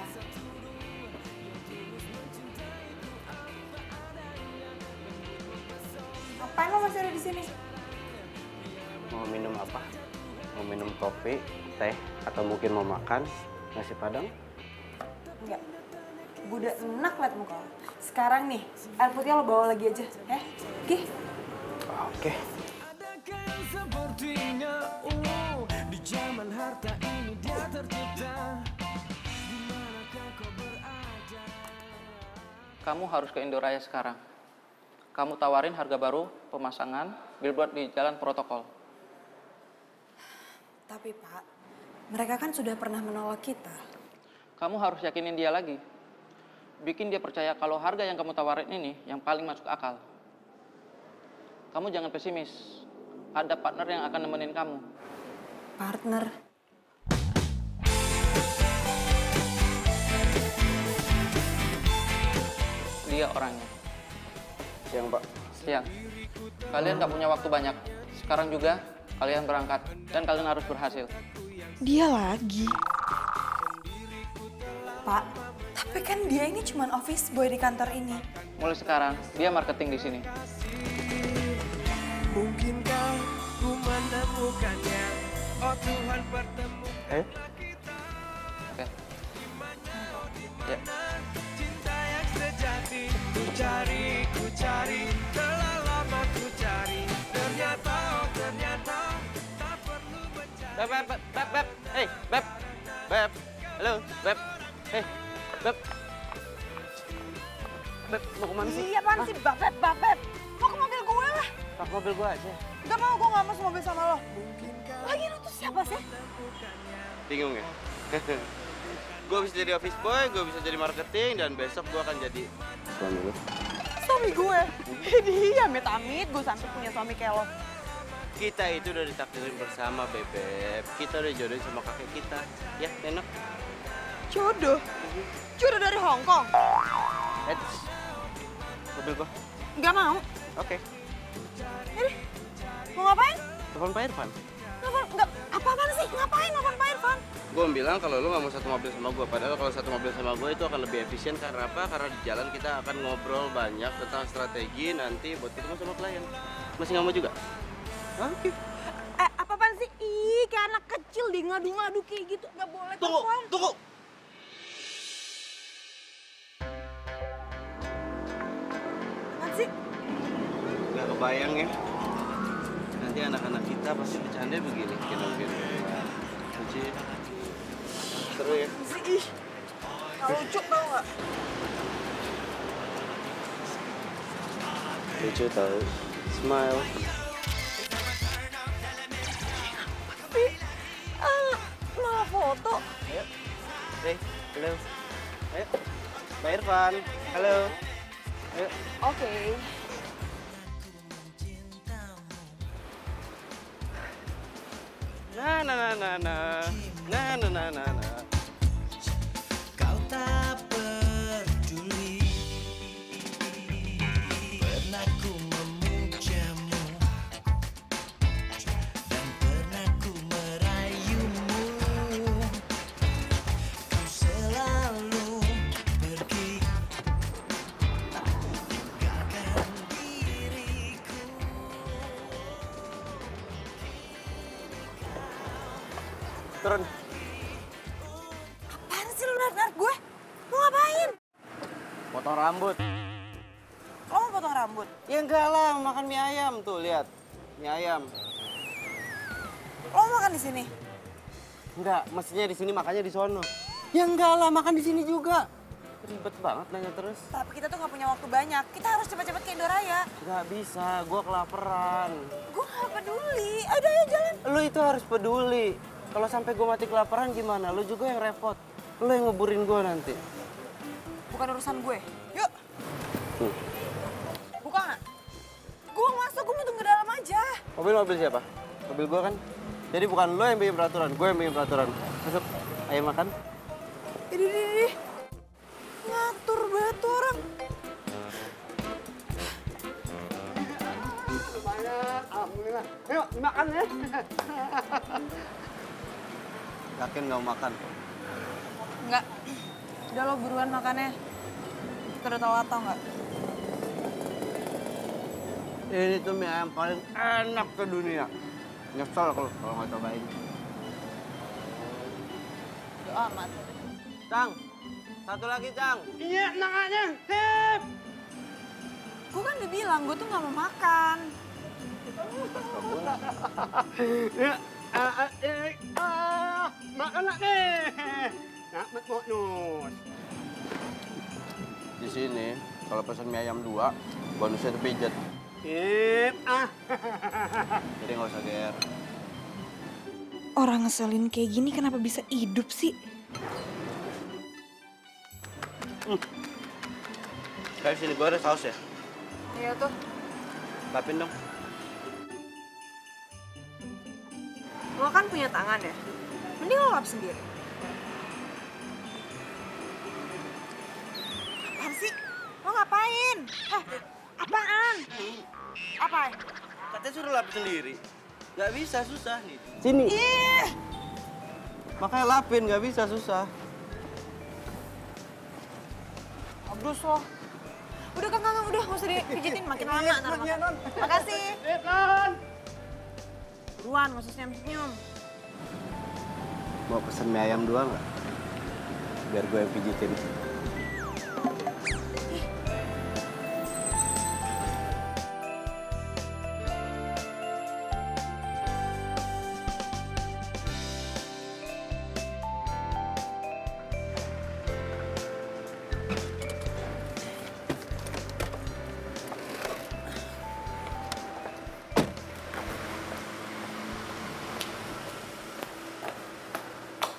[SPEAKER 6] Ngapain lo masih ada di sini?
[SPEAKER 1] Mau minum apa? Mau minum kopi, teh, atau mungkin mau makan nasi padang?
[SPEAKER 6] Enggak. Gue udah enak liat muka lo. Sekarang nih, air putih lo bawa lagi aja, ya? Oke?
[SPEAKER 1] Oke.
[SPEAKER 9] Adakah yang sepertinya, di zaman harta ini dia tercipta. Dimanakah kau berada?
[SPEAKER 12] Kamu harus ke Indoraya sekarang. Kamu tawarin harga baru, pemasangan, billboard di jalan protokol.
[SPEAKER 6] Tapi Pak, mereka kan sudah pernah menolak kita.
[SPEAKER 12] Kamu harus yakinin dia lagi. Bikin dia percaya kalau harga yang kamu tawarin ini yang paling masuk akal. Kamu jangan pesimis. Ada partner yang akan nemenin kamu.
[SPEAKER 6] Partner?
[SPEAKER 12] dia orangnya.
[SPEAKER 7] Siang, Pak.
[SPEAKER 12] Siang. Kalian nggak punya waktu banyak. Sekarang juga kalian berangkat dan kalian harus berhasil.
[SPEAKER 6] Dia lagi. Pak, tapi kan dia ini cuma office boy di kantor ini.
[SPEAKER 12] Mulai sekarang dia marketing di sini.
[SPEAKER 9] Mungkinkah ku menemukannya? Oh Tuhan pertemukan.
[SPEAKER 12] Oke. Ya.
[SPEAKER 9] Cinta yang sejati ku cari, telah lama ku cari. Ternyata, oh ternyata tak perlu mencari.
[SPEAKER 1] Beb. Hey, Beb. Beb. Halo, Beb. Hey, Beb. Beb, mau kemana sih?
[SPEAKER 6] Iya, apaan sih? Beb. Mau ke mobil gue lah.
[SPEAKER 1] Pak mobil gua aja.
[SPEAKER 6] Gak mau, gue gak mau semobil sama lo. Lagi lu tuh siapa sih?
[SPEAKER 1] Bingung ya? Gue bisa jadi office boy, gue bisa jadi marketing, dan besok gue akan jadi suami lu.
[SPEAKER 6] Suami gue? Dia amit-amit, gue sampai punya suami kayak lo.
[SPEAKER 1] Kita itu udah ditakdirin bersama, Bebek. Kita udah jodohin sama kakek kita. Ya, enak.
[SPEAKER 6] Jodoh? Jodoh dari Hong Kong?
[SPEAKER 1] Eits. Mobil gua.
[SPEAKER 6] Gak mau.
[SPEAKER 1] Oke.
[SPEAKER 6] Ini, mau ngapain?
[SPEAKER 1] Telepon Pak Irfan.
[SPEAKER 6] Apa-apaan sih? Ngapain nelfon Pak Irfan?
[SPEAKER 1] Gue bilang kalau lu nggak mau satu mobil sama gue, padahal kalau satu mobil sama gue itu akan lebih efisien. Karena apa? Karena di jalan kita akan ngobrol banyak tentang strategi nanti buat ketemu sama klien. Masih nggak mau juga? Oke.
[SPEAKER 6] Apa-apaan sih? Ih, kayak anak kecil deh, ngadu-ngadu kayak gitu. Gak boleh.
[SPEAKER 1] Tunggu.
[SPEAKER 6] Apaan sih?
[SPEAKER 1] Gak kebayang ya. Nanti anak-anak kita pasti bercanda begini. Kira-kira. Lucu. Seru ya.
[SPEAKER 6] Ih, gak lucu tau gak?
[SPEAKER 1] Lucu tau. Smile.
[SPEAKER 6] Malah foto.
[SPEAKER 1] Ayo. Hey, halo. Ayo. Pak Irfan. Halo. Ayo.
[SPEAKER 6] Oke.
[SPEAKER 1] Na.
[SPEAKER 9] Kau tak peduli. Pernah ku memujamu dan pernah ku merayumu. Kau selalu pergi, tinggalkan diriku.
[SPEAKER 1] Turun.
[SPEAKER 6] Apaan sih lu narik gue? Mau ngapain?
[SPEAKER 1] Potong rambut.
[SPEAKER 6] Lo mau potong rambut?
[SPEAKER 1] Ya enggak lah, makan mie ayam tuh, lihat. Mie ayam.
[SPEAKER 6] Lo mau makan di sini?
[SPEAKER 1] Enggak, mestinya di sini makannya di sono. Ya enggak lah, makan di sini juga. Ribet banget nanya terus.
[SPEAKER 6] Tapi kita tuh gak punya waktu banyak. Kita harus cepet-cepet ke Indoraya.
[SPEAKER 1] Nggak bisa, gua kelaparan.
[SPEAKER 6] Gue gak peduli. Ayo jalan.
[SPEAKER 1] Lu itu harus peduli. Kalau sampai gua mati kelaparan gimana? Lu juga yang repot. Lu yang ngeburin gua nanti.
[SPEAKER 6] Bukan urusan gue. Yuk. Buka nggak? Gue masuk, gue mau tunggu dalam aja.
[SPEAKER 1] Mobil siapa? Mobil gua kan. Jadi bukan lo yang bikin peraturan, gue yang bikin peraturan. Masuk, ayo makan.
[SPEAKER 6] Idih. Ngatur banget tuh orang.
[SPEAKER 1] Alhamdulillah. Ayo, makan ya. Yakin nggak mau makan?
[SPEAKER 6] Enggak. Udah lo buruan makannya. Kita udah telat tau nggak?
[SPEAKER 1] Ini tuh mie ayam paling enak sedunia. Nyesel kalau nggak cobain.
[SPEAKER 6] Yo amat.
[SPEAKER 1] Cang, satu lagi Cang. Iya, nanganya. Sip.
[SPEAKER 6] Gue kan udah bilang, gue tuh nggak mau makan.
[SPEAKER 1] Makan nih. Nak bonus. Di sini kalau pesan mie ayam 2, bonusnya itu pijet. Jadi nggak usah GR.
[SPEAKER 6] Orang ngeselin kayak gini kenapa bisa hidup sih?
[SPEAKER 1] Kayak sini gue ada saus ya?
[SPEAKER 6] Iya tuh.
[SPEAKER 1] Lapin dong.
[SPEAKER 6] Lo kan punya tangan ya? Mending lo lap sendiri. Apaan sih? Lo ngapain? ngapain? Apaan? Apa?
[SPEAKER 1] Katanya suruh lapin sendiri. Nggak bisa, susah nih. Sini. Makanya lapin, nggak bisa, susah.
[SPEAKER 6] Abdus loh. Udah Kang, udah nggak usah dipijitin makin lama. Makasih. Buruan, nggak usah senyum-senyum.
[SPEAKER 1] Mau pesen mie ayam 2 nggak? Biar gue yang pijitin.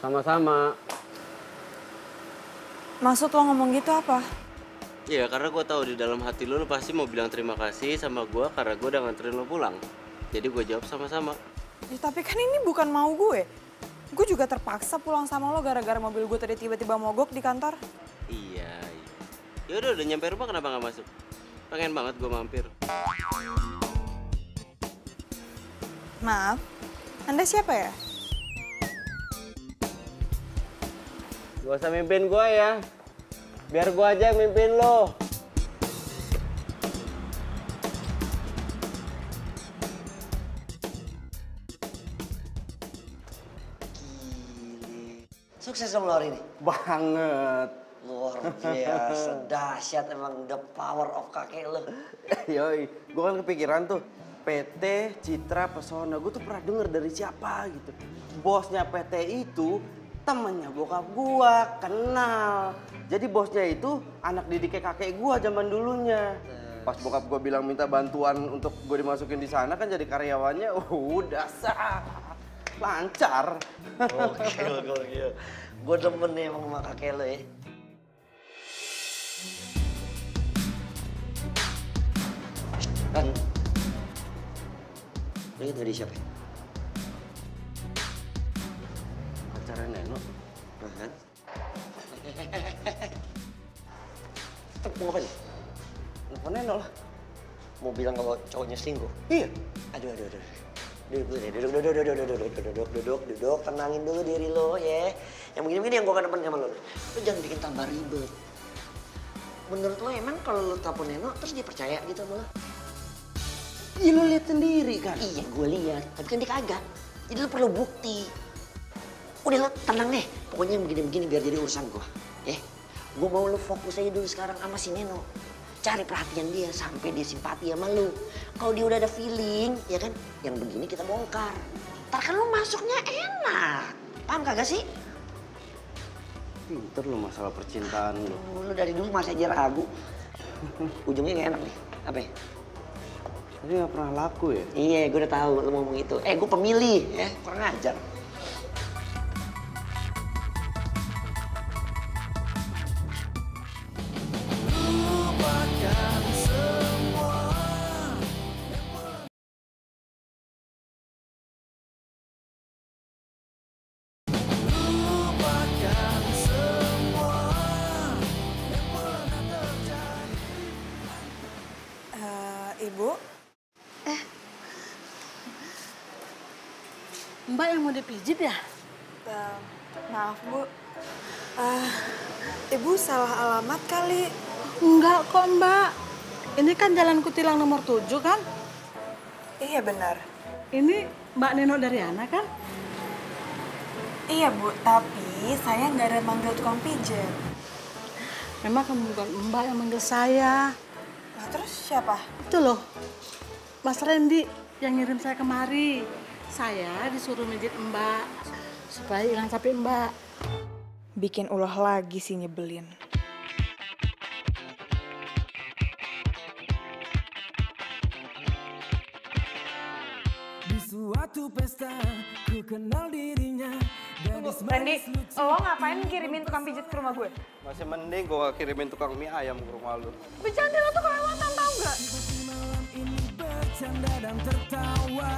[SPEAKER 1] Sama-sama.
[SPEAKER 6] Maksud lo ngomong gitu apa?
[SPEAKER 1] Iya, karena gue tahu di dalam hati lo pasti mau bilang terima kasih sama gue karena gue udah nganterin lo pulang. Jadi gue jawab sama-sama.
[SPEAKER 6] Ya, tapi kan ini bukan mau gue. Gue juga terpaksa pulang sama lo gara-gara mobil gue tadi tiba-tiba mogok di kantor.
[SPEAKER 1] Iya. Ya udah nyampe rumah kenapa nggak masuk? Pengen banget gue mampir.
[SPEAKER 6] Maaf, Anda siapa ya?
[SPEAKER 1] Gak usah mimpin gue ya. Biar gue aja yang mimpin lo.
[SPEAKER 5] Gile. Sukses dong lo hari ini?
[SPEAKER 1] Banget.
[SPEAKER 5] Luar biasa, dahsyat emang the power of kakek lo.
[SPEAKER 1] Yoi, gue kan kepikiran tuh. PT Citra Pesona, gue tuh pernah denger dari siapa gitu. Bosnya PT itu temennya bokap gua, kenal. Jadi bosnya itu anak didiknya kakek gua zaman dulunya. Pas bokap gua bilang minta bantuan untuk gua dimasukin di sana kan jadi karyawannya, udah sah. Lancar.
[SPEAKER 5] Gokil. Gua demen nih emang sama kakek lo ya. Kan, lo itu dari siapa?
[SPEAKER 1] Pacarnya Neno.
[SPEAKER 5] Kan? Mau ngapain?
[SPEAKER 1] Nelfon Neno lah.
[SPEAKER 5] Mau bilang kalau cowoknya selingkuh?
[SPEAKER 1] Iya.
[SPEAKER 5] Aduh. Duduk, tenangin dulu diri lo ya. Yang begini-begini yang gue kan demen sama lo. Lo jangan bikin tambah ribet. Menurut lo emang kalau lo telepon Neno terus dia percaya gitu sama lo?
[SPEAKER 1] Iya lo lihat sendiri kan?
[SPEAKER 5] Iya gue lihat, tapi kan dia kagak. Jadi lo perlu bukti. Udah lo tenang deh, pokoknya yang begini-begini biar jadi urusan gue. Gue mau lo fokus aja dulu sekarang sama si Neno. Cari perhatian dia sampai dia simpati sama lo. Kalau dia udah ada feeling, ya kan, yang begini kita bongkar. Ntar kan lo masuknya enak. Paham kagak sih?
[SPEAKER 1] Pinter lo masalah percintaan lo.
[SPEAKER 5] Lo dari dulu masih aja ragu. Ujungnya gak enak nih. Apa ya?
[SPEAKER 1] Tapi gak pernah laku ya?
[SPEAKER 5] Iya, gue udah tahu lo ngomong itu. Gue pemilih, ya, kurang ajar.
[SPEAKER 6] Ibu?
[SPEAKER 11] Mbak yang mau dipijit ya?
[SPEAKER 6] Maaf, Bu. Ibu salah alamat kali.
[SPEAKER 11] Enggak kok, Mbak. Ini kan Jalan Kutilang nomor 7 kan?
[SPEAKER 6] Iya, benar.
[SPEAKER 11] Ini Mbak Neno Daryana kan?
[SPEAKER 6] Iya, Bu. Tapi saya nggak ada manggil tukang pijat.
[SPEAKER 11] Memang kamu bukan Mbak yang manggil saya.
[SPEAKER 6] Nah, terus siapa?
[SPEAKER 11] Itu loh, Mas Randy yang ngirim saya kemari. Saya disuruh mijit Mbak, supaya hilang capek Mbak.
[SPEAKER 6] Bikin ulah lagi sih nyebelin.
[SPEAKER 9] Di suatu pesta ku kenal dirinya.
[SPEAKER 6] Randy, lo ngapain kirimin tukang pijat ke rumah gue?
[SPEAKER 1] Masih mending gua kirimin tukang mie ayam ke rumah lu.
[SPEAKER 6] Bercanda lo tuh kelewatan, tau gak?
[SPEAKER 9] Malam ini bercanda dan tertawa.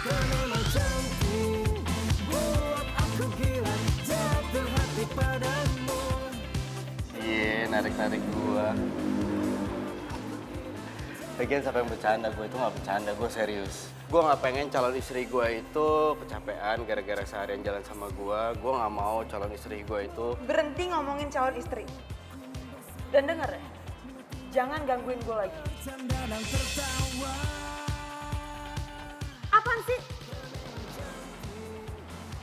[SPEAKER 9] Karena lo cantik, buat aku gila, jatuh hati padamu.
[SPEAKER 1] Iya, narik-narik gue. Lagian siapa yang bercanda, gue itu nggak bercanda, gue serius. Gue nggak pengen calon istri gue itu kecapean gara-gara seharian jalan sama gue. Gue nggak mau calon istri gue itu...
[SPEAKER 6] Berhenti ngomongin calon istri. Dan denger ya, jangan gangguin gue lagi. Apaan sih?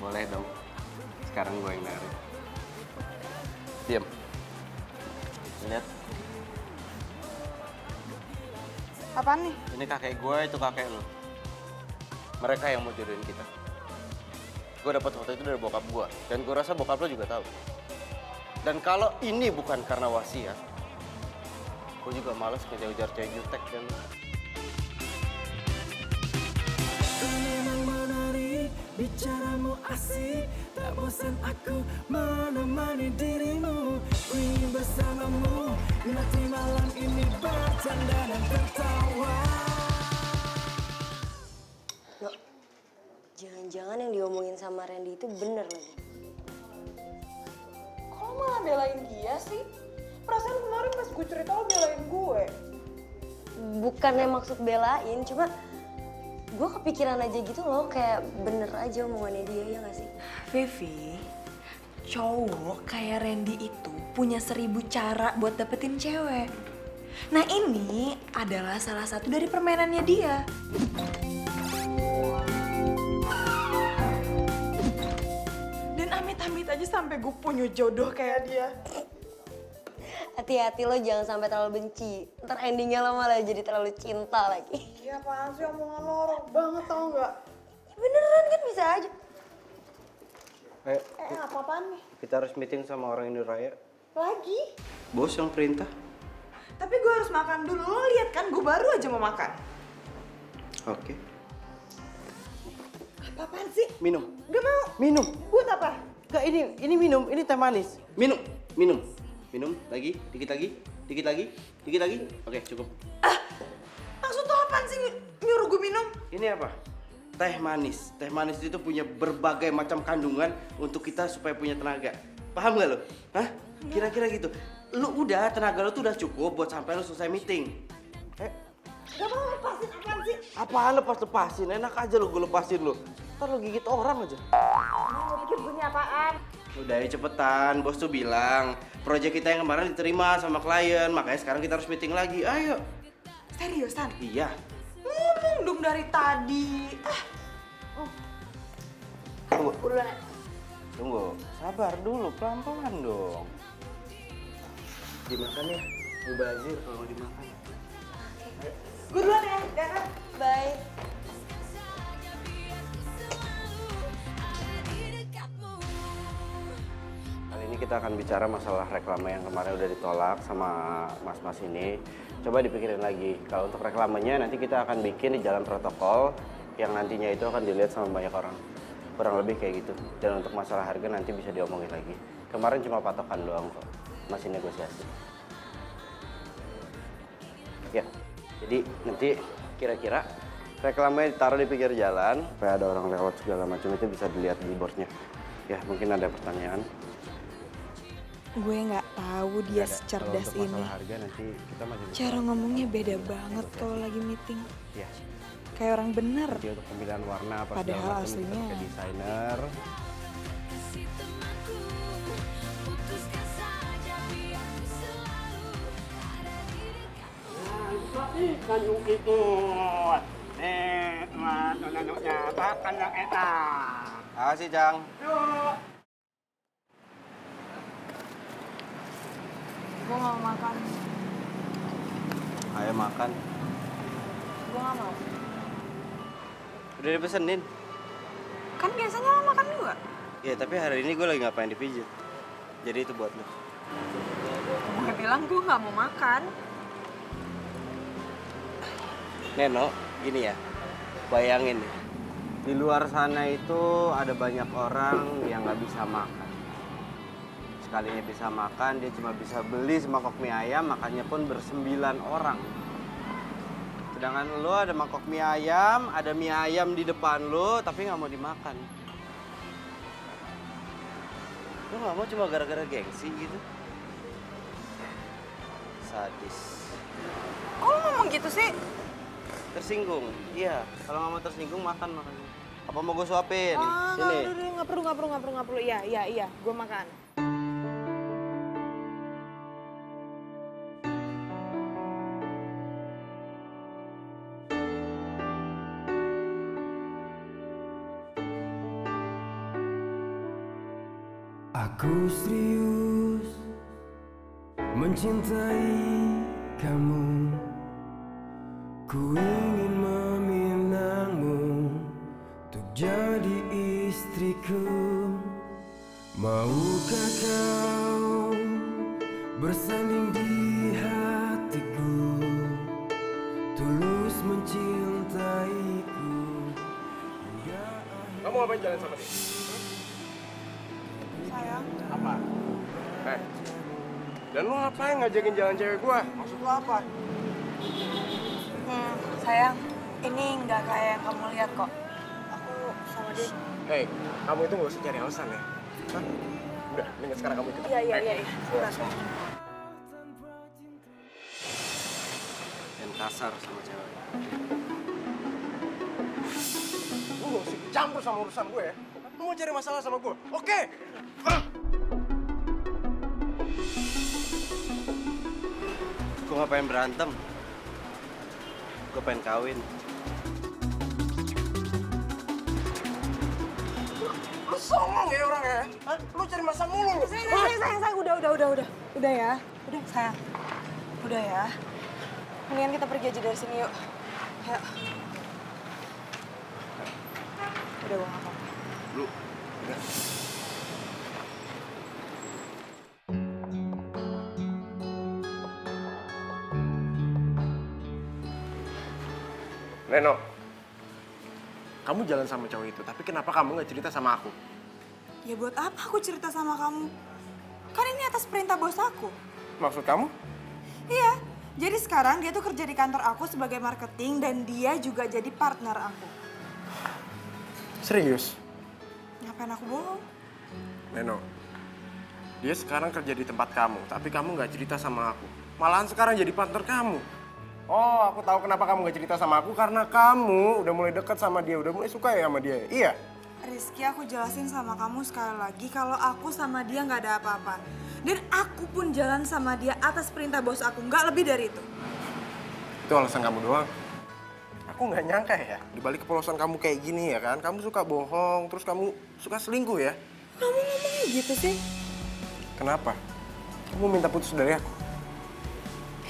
[SPEAKER 1] Boleh dong, sekarang gue yang narik. Diam. Lihat.
[SPEAKER 6] Apaan nih?
[SPEAKER 1] Ini kakek gue, itu kakek lo. Mereka yang mau jodohin kita. Gue dapat foto itu dari bokap gue, dan gue rasa bokap lo juga tahu. Dan kalau ini bukan karena wasiat, gue juga males ngejar-ngejar cewek jutek kan.
[SPEAKER 9] Memang menarik, bicaramu asik, tak bosan aku menemani dirimu. Ku ingin bersamamu, nanti malam ini bercanda dan tertawa.
[SPEAKER 13] Loh, jangan-jangan yang diomongin sama Randy itu bener lagi.
[SPEAKER 6] Kok lo malah belain dia sih? Perasaan kemarin pas gue cerita lo belain gue.
[SPEAKER 13] Bukannya maksud belain, cuma gue kepikiran aja gitu loh, kayak bener aja omongannya dia, ya gak sih?
[SPEAKER 6] Vivi, cowok kayak Randy itu punya 1000 cara buat dapetin cewek. Nah ini adalah salah satu dari permainannya dia. Dan amit-amit aja sampai gue punya jodoh kayak dia.
[SPEAKER 13] Hati-hati lo jangan sampai terlalu benci. Ntar endingnya lo malah jadi terlalu cinta lagi.
[SPEAKER 6] Iya apaan sih omongan lo orok banget tau gak?
[SPEAKER 13] Ya beneran kan bisa aja.
[SPEAKER 1] Ayo,
[SPEAKER 6] Apa-apaan nih?
[SPEAKER 1] kita harus meeting sama orang Indoraya.
[SPEAKER 6] Lagi?
[SPEAKER 1] Bos yang perintah.
[SPEAKER 6] Tapi gue harus makan dulu, lo lihat kan gue baru aja mau makan.
[SPEAKER 1] Oke.
[SPEAKER 6] Apa-apaan sih?
[SPEAKER 1] Minum.
[SPEAKER 6] Gak mau.
[SPEAKER 1] Minum.
[SPEAKER 6] Buat apa?
[SPEAKER 1] Enggak, ini minum, ini teh manis. Minum, minum. Minum, lagi, dikit lagi, dikit lagi, dikit lagi. Oke, cukup.
[SPEAKER 6] Maksud lo apaan sih nyuruh gue minum?
[SPEAKER 1] Ini apa? Teh manis. Teh manis itu punya berbagai macam kandungan untuk kita supaya punya tenaga. Paham gak lo? Hah? Kira-kira gitu. Lu udah, tenaga lu tuh udah cukup buat sampai lu selesai meeting.
[SPEAKER 6] Gak mau lepasin, apaan sih?
[SPEAKER 1] Apaan lepas-lepasin? Enak aja lu gue lepasin lu. Ntar lu gigit orang aja.
[SPEAKER 6] Mau bikin bunyi apaan?
[SPEAKER 1] Udah ya cepetan, bos tuh bilang proyek kita yang kemarin diterima sama klien, makanya sekarang kita harus meeting lagi. Ayo.
[SPEAKER 6] Seriusan?
[SPEAKER 1] Iya.
[SPEAKER 6] Ngomong dong dari tadi.
[SPEAKER 1] Tunggu.
[SPEAKER 6] Udah.
[SPEAKER 1] Tunggu, sabar dulu, pelan-pelan dong. Dimakan ya, mubazir kalau dimakan.
[SPEAKER 6] Gue duluan ya, Dana.
[SPEAKER 13] Bye.
[SPEAKER 1] Kali ini kita akan bicara masalah reklame yang kemarin udah ditolak sama mas-mas ini. Coba dipikirin lagi, kalau untuk reklamenya nanti kita akan bikin di jalan protokol yang nantinya itu akan dilihat sama banyak orang. Kurang lebih kayak gitu. Dan untuk masalah harga nanti bisa diomongin lagi. Kemarin cuma patokan doang kok, masih negosiasi. Ya, jadi nanti kira-kira reklamenya ditaruh di pinggir jalan supaya ada orang lewat segala macam, itu bisa dilihat di boardnya. Ya, mungkin ada pertanyaan.
[SPEAKER 6] Gue nggak tahu dia secerdas ini.
[SPEAKER 1] Harga nanti kita masih bisa.
[SPEAKER 6] Cara ngomongnya beda banget kalau lagi meeting.
[SPEAKER 1] Ya.
[SPEAKER 6] Kayak orang bener.
[SPEAKER 1] Jadi untuk pemilihan warna apa
[SPEAKER 6] Padahal
[SPEAKER 1] segala macam
[SPEAKER 6] aslinya.
[SPEAKER 1] kita pakai desainer.
[SPEAKER 14] Kandung itu, nunuknya makan yang enak.
[SPEAKER 1] Makasih, Cang.
[SPEAKER 14] Yuk.
[SPEAKER 6] Gue nggak mau makan.
[SPEAKER 1] Ayo makan.
[SPEAKER 6] Gue nggak mau.
[SPEAKER 1] Udah dipesenin.
[SPEAKER 6] Kan biasanya lo makan dua.
[SPEAKER 1] Ya, tapi hari ini gue lagi nggak pengen dipijit. Jadi itu buat lo.
[SPEAKER 6] Gue bilang gue nggak mau makan.
[SPEAKER 1] Neno, gini ya, bayangin nih, di luar sana itu ada banyak orang yang nggak bisa makan. Sekalinya bisa makan, dia cuma bisa beli semangkok mie ayam, makannya pun ber9 orang. Sedangkan lo ada mangkok mie ayam, ada mie ayam di depan lo, tapi nggak mau dimakan. Lo nggak mau cuma gara-gara gengsi gitu? Sadis.
[SPEAKER 6] Kok lo ngomong gitu sih?
[SPEAKER 1] Tersinggung? Iya. Kalau nggak mau tersinggung makan makanya. Apa mau gue suapin? Sini.
[SPEAKER 6] Nggak perlu. Iya, gue makan.
[SPEAKER 9] Aku serius mencintai kamu. Ku ingin meminangmu untuk jadi istriku. Maukah kau bersanding di hatiku, tulus mencintaiku.
[SPEAKER 7] Kamu ngapain jalan sama dia?
[SPEAKER 6] Sayang.
[SPEAKER 7] Apa? Dan lu ngapain ngajakin jalan cewek gua? Maksud lu apa?
[SPEAKER 6] Sayang, ini nggak kayak yang kamu lihat kok. Aku sama dia.
[SPEAKER 7] Hei, kamu itu nggak usah cari alasan ya. Hah? Udah, mendingan sekarang kamu ikut.
[SPEAKER 6] Iya. Sebentar.
[SPEAKER 1] Dan kasar sama cewek.
[SPEAKER 7] Lu nggak usah campur sama urusan gue ya. Lu mau cari masalah sama gue? Oke.
[SPEAKER 1] Gue nggak pengen berantem. Gue pengen kawin.
[SPEAKER 7] Lu songong ya orangnya. Hah? Lu cari masalah mulu lu.
[SPEAKER 6] Sayang, udah ya. Udah, sayang. Udah ya. Mendingan kita pergi aja dari sini yuk. Ayo. Udah, gue nggak apa-apa.
[SPEAKER 7] Lu, udah. Reno, kamu jalan sama cowok itu, tapi kenapa kamu nggak cerita sama aku?
[SPEAKER 6] Ya buat apa aku cerita sama kamu? Kan ini atas perintah bos aku.
[SPEAKER 7] Maksud kamu?
[SPEAKER 6] Iya, jadi sekarang dia tuh kerja di kantor aku sebagai marketing dan dia juga jadi partner aku.
[SPEAKER 7] Serius?
[SPEAKER 6] Ngapain aku bohong?
[SPEAKER 7] Reno, dia sekarang kerja di tempat kamu, tapi kamu nggak cerita sama aku. Malahan sekarang jadi partner kamu. Oh, aku tahu kenapa kamu nggak cerita sama aku, karena kamu udah mulai dekat sama dia, udah mulai suka ya sama dia, iya?
[SPEAKER 6] Rizky, aku jelasin sama kamu sekali lagi kalau aku sama dia nggak ada apa-apa. Dan aku pun jalan sama dia atas perintah bos aku, nggak lebih dari itu.
[SPEAKER 7] Itu alasan kamu doang. Aku nggak nyangka ya, dibalik kepolosan kamu kayak gini ya kan, kamu suka bohong, terus kamu suka selingkuh ya?
[SPEAKER 6] Kamu ngomongnya gitu sih?
[SPEAKER 7] Kenapa? Kamu minta putus dari aku?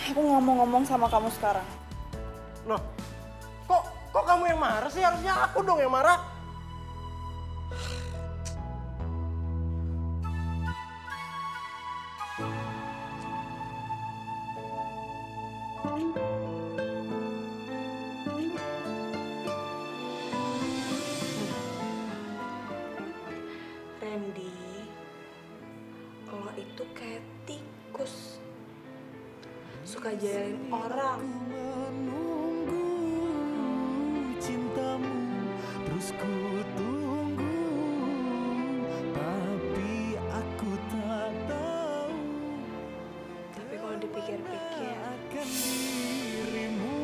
[SPEAKER 6] Aku nggak mau ngomong sama kamu sekarang.
[SPEAKER 7] Loh, kok kamu yang marah sih? Harusnya aku dong yang marah.
[SPEAKER 6] Randy, lo itu kayak tikus. Suka jailin orang.
[SPEAKER 9] Menunggu cintamu, terus ku tunggu, tapi aku tak tahu.
[SPEAKER 6] Tapi kalau dipikir-pikir,
[SPEAKER 9] akan dirimu.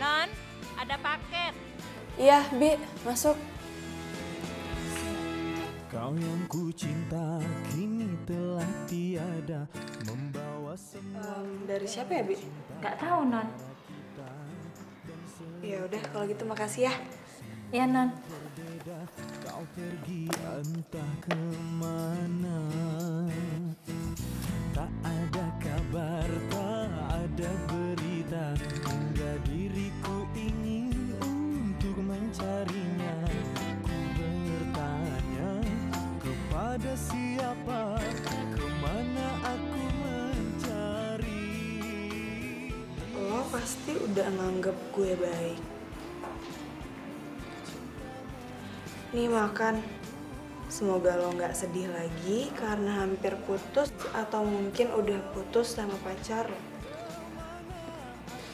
[SPEAKER 15] Non, ada paket.
[SPEAKER 6] Iya, Bi, masuk.
[SPEAKER 9] Kau yang ku cinta kini telah tiada, membawa semua.
[SPEAKER 6] Dari siapa ya, Bi?
[SPEAKER 15] Gak tahu, Non.
[SPEAKER 6] Ya udah, kalau gitu makasih ya.
[SPEAKER 15] Ya, Non.
[SPEAKER 9] Kau pergi entah kemana, tak ada kabar, tak ada berita, hingga diriku ingin untuk mencarinya. Ku bertanya kepada siapa, kemana aku mencari.
[SPEAKER 6] Lo pasti udah nganggep gue baik. Nih makan. Semoga lo nggak sedih lagi karena hampir putus atau mungkin udah putus sama pacar lo.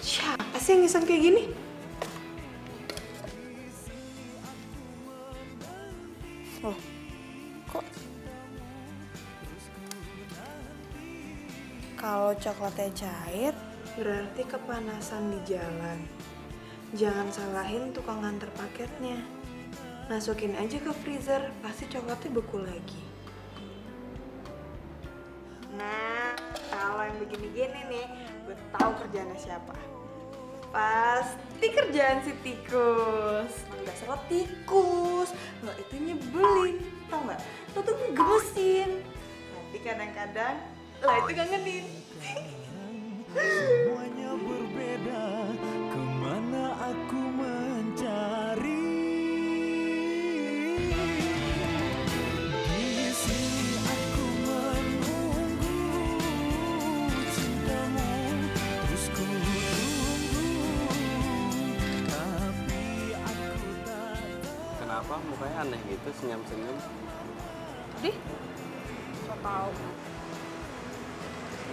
[SPEAKER 6] Siapa sih yang ngiseng kayak gini? kok. Kalau coklatnya cair, berarti kepanasan di jalan. Jangan salahin tukang nganter paketnya. Masukin aja ke freezer, pasti coklatnya beku lagi. Nah, kalau yang begini-gini nih, gue tahu kerjaannya siapa. Pasti kerjaan si tikus. Dasar lo tikus, lo itu nyebelin, tau nggak? Lo tuh ngegemesin. Tapi kadang-kadang lo itu ngangenin.
[SPEAKER 9] Semuanya berbeda, kemana aku mencari? Di sini aku menunggu cintamu, terus ku tunggu, tapi aku tak tahu.
[SPEAKER 1] Kenapa mukanya aneh gitu, senyum-senyum?
[SPEAKER 6] Di? So tau.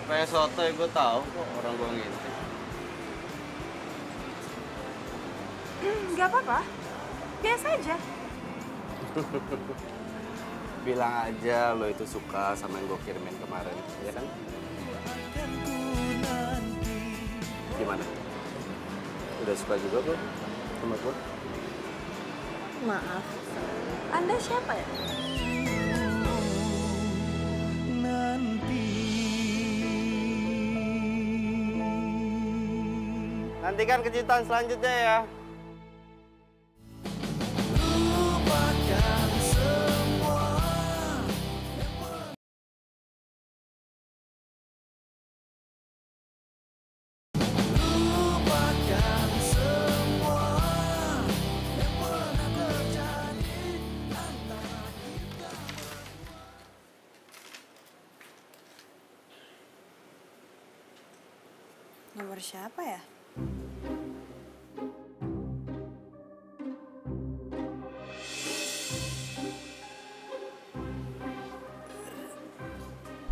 [SPEAKER 1] Kayak soto ya, gue tahu kok orang gue ngintip.
[SPEAKER 6] Gak apa-apa, biasa aja.
[SPEAKER 1] Bilang aja lo itu suka sama yang gue kirimin kemarin, ya kan? Gimana? Udah suka juga kok sama gue?
[SPEAKER 6] Maaf, Anda siapa ya?
[SPEAKER 1] Nantikan kejutan selanjutnya ya.
[SPEAKER 9] Lupakan semua. Lupakan semua yang pernah terjadi antara kita.
[SPEAKER 6] Nomor siapa ya?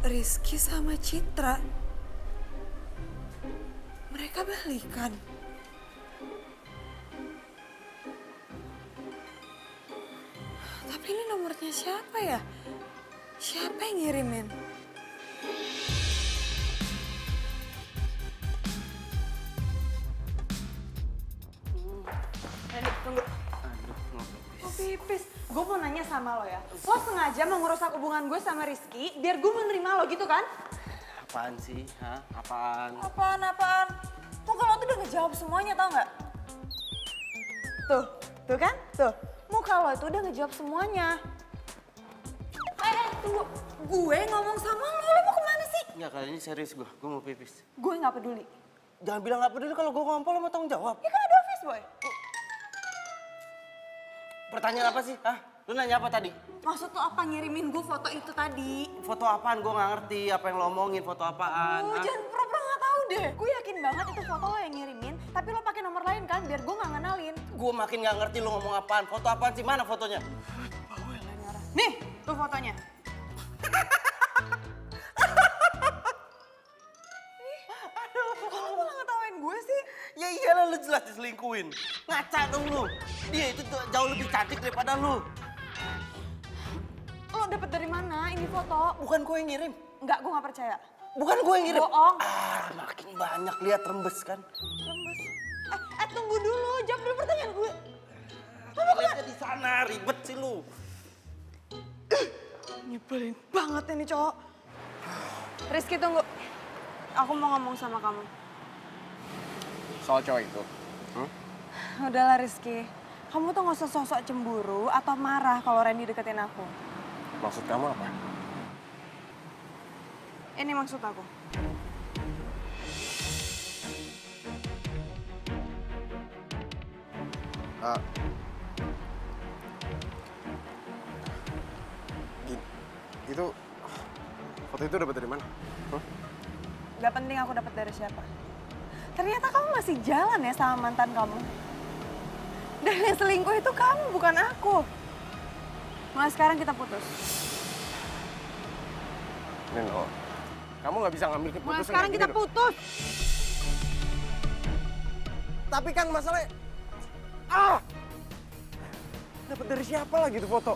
[SPEAKER 6] Rizky sama Citra. Mereka balikan. Tapi ini nomornya siapa ya? Siapa yang ngirimin? Randy, tunggu. Mau pipis. Gue mau nanya sama lo ya. Lo sengaja mau ngerusak hubungan gue sama Rizky biar gue menerima lo gitu kan?
[SPEAKER 1] Apaan sih? Hah? Apaan?
[SPEAKER 6] Apaan? Muka lo tuh udah ngejawab semuanya, tau nggak? Tuh kan? Tuh, muka lo itu udah ngejawab semuanya. Tunggu. Gue ngomong sama lo mau kemana sih?
[SPEAKER 1] Enggak, kali ini serius gue mau pipis.
[SPEAKER 6] Gue nggak peduli.
[SPEAKER 1] Jangan bilang nggak peduli kalau gue ngompol lo mau tanggung jawab.
[SPEAKER 6] Ya kan ada office boy.
[SPEAKER 1] Pertanyaan apa sih? Hah? Lu nanya apa tadi?
[SPEAKER 6] Maksud lo apa ngirimin gue foto itu tadi?
[SPEAKER 1] Foto apaan? Gue nggak ngerti apa yang lo omongin, foto apaan.
[SPEAKER 6] Oh, jangan pura-pura nggak tahu deh. Gue yakin banget itu foto lo yang ngirimin, tapi lo pakai nomor lain kan biar gue nggak ngenalin.
[SPEAKER 1] Gue makin nggak ngerti lo ngomong apaan. Foto apaan sih? Mana fotonya?
[SPEAKER 6] Nih, tuh fotonya. Kok lo malah ngetawain gue sih?
[SPEAKER 1] Ya iyalah, lu jelas diselingkuhin. Ngaca dong lu. Dia itu jauh lebih cantik daripada lu.
[SPEAKER 6] Lo dapet dari mana ini foto?
[SPEAKER 1] Bukan gue yang ngirim.
[SPEAKER 6] Enggak, gue nggak percaya.
[SPEAKER 1] Bukan gue yang ngirim.
[SPEAKER 6] Bohong.
[SPEAKER 1] Makin banyak lihat rembes kan.
[SPEAKER 6] Rembes. Tunggu dulu, jawab dulu pertanyaan gue.
[SPEAKER 1] Lihatnya di sana, ribet sih lu.
[SPEAKER 6] Nyebelin banget ini cowok. Rizky, tunggu. Aku mau ngomong sama kamu.
[SPEAKER 7] Soal cowok itu?
[SPEAKER 6] Udahlah Rizky, kamu tuh gak usah sosok cemburu atau marah kalau Randy deketin aku.
[SPEAKER 7] Maksud kamu apa?
[SPEAKER 6] Ini maksud aku.
[SPEAKER 7] Itu foto itu dapat dari mana?
[SPEAKER 6] Gak penting aku dapat dari siapa. Ternyata kamu masih jalan ya sama mantan kamu. Dan yang selingkuh itu kamu, bukan aku. Mulai sekarang kita putus.
[SPEAKER 7] Nino, kamu nggak bisa ngambil keputusan.
[SPEAKER 6] Mulai sekarang kita putus.
[SPEAKER 7] Tapi kan masalahnya... Dapat dari siapa lagi tuh foto?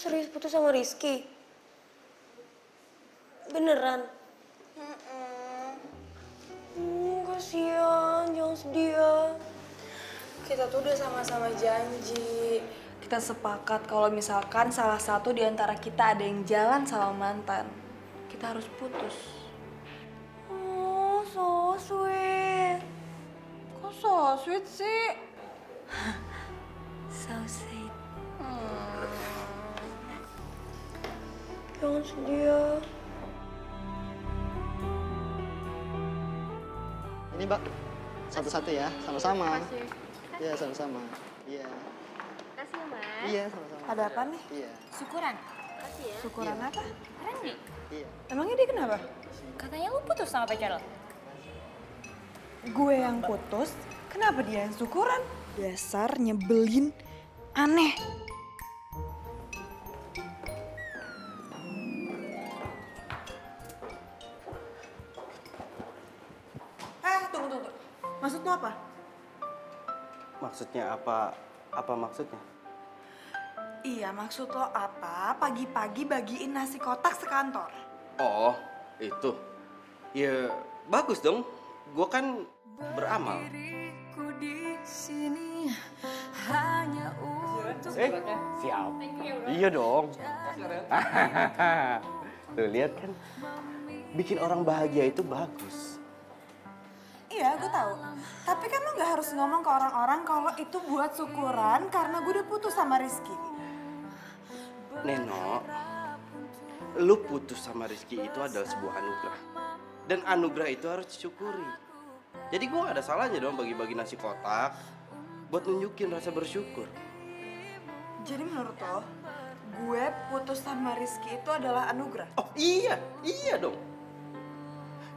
[SPEAKER 13] serius putus sama Rizky? Beneran? Kasihan, jangan sedih ya.
[SPEAKER 6] Kita tuh udah sama-sama janji. Kita sepakat kalau misalkan salah satu di antara kita ada yang jalan sama mantan, kita harus putus.
[SPEAKER 13] Oh, so sweet.
[SPEAKER 6] Kok so sweet sih?
[SPEAKER 13] So sweet. Jangan sedih ya.
[SPEAKER 16] Ini Mbak, satu-satu ya, sama-sama. Iya, sama-sama. Iya.
[SPEAKER 2] Kasih ya, Mas.
[SPEAKER 16] Iya, sama-sama.
[SPEAKER 6] Ada apa nih?
[SPEAKER 16] Iya.
[SPEAKER 2] Syukuran. Kasih ya.
[SPEAKER 6] Syukuran
[SPEAKER 16] Iya.
[SPEAKER 6] apa?
[SPEAKER 2] Randy.
[SPEAKER 16] Iya.
[SPEAKER 6] Emangnya dia kenapa?
[SPEAKER 2] Katanya lu putus sama pacar lo.
[SPEAKER 6] Gue yang putus, kenapa dia yang syukuran? Dasar nyebelin, aneh. Tunggu. Maksud lo apa?
[SPEAKER 1] Maksudnya apa? Apa maksudnya?
[SPEAKER 6] Iya, maksud lo apa? Pagi-pagi bagiin nasi kotak sekantor.
[SPEAKER 1] Oh, itu. Ya, bagus dong. Gue kan beramal. Siap. Iya dong. Tuh, lihat kan. Bikin orang bahagia itu bagus.
[SPEAKER 6] Iya, gue tahu. Tapi kan lo gak harus ngomong ke orang-orang kalau itu buat syukuran karena gue udah putus sama Rizky.
[SPEAKER 1] Neno, lu putus sama Rizky itu adalah sebuah anugerah. Dan anugerah itu harus disyukuri. Jadi gue gak ada salahnya dong bagi-bagi nasi kotak buat nunjukin rasa bersyukur.
[SPEAKER 6] Jadi menurut lo, gue putus sama Rizky itu adalah anugerah?
[SPEAKER 1] Oh iya dong.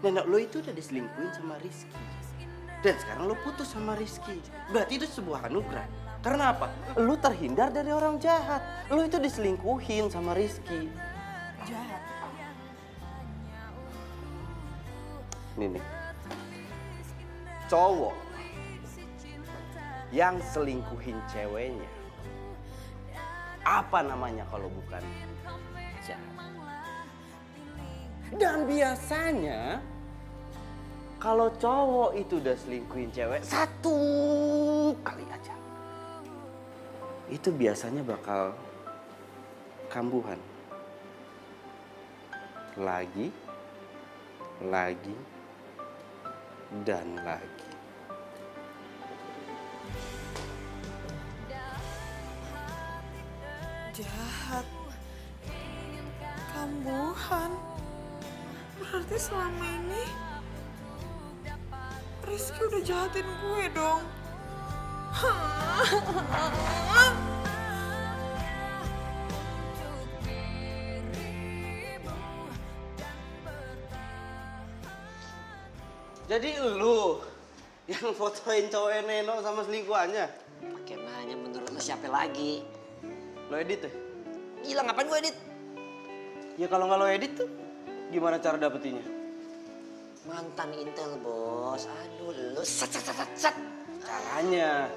[SPEAKER 1] Nenek lo itu udah diselingkuhin sama Rizky. Dan sekarang lo putus sama Rizky. Berarti itu sebuah anugerah. Karena apa? Lo terhindar dari orang jahat. Lo itu diselingkuhin sama Rizky.
[SPEAKER 6] Jahat?
[SPEAKER 1] Nih. Cowok yang selingkuhin ceweknya. Apa namanya kalau bukan jahat? Dan biasanya kalau cowok itu udah selingkuhin cewek satu kali aja, itu biasanya bakal kambuhan. Lagi, dan lagi.
[SPEAKER 6] Jahat. Kambuhan. Berarti selama ini Rizky udah jahatin gue dong.
[SPEAKER 1] Jadi lu yang fotoin cowok Neno sama selingkuhannya?
[SPEAKER 5] Pakai nanya menurut lo siapa lagi?
[SPEAKER 1] Lo edit ya?
[SPEAKER 5] Gila, ngapain gue edit?
[SPEAKER 1] Ya kalau nggak lo edit tuh, gimana cara dapetinnya?
[SPEAKER 5] Mantan Intel, bos. Aduh, lo sat.
[SPEAKER 1] Caranya.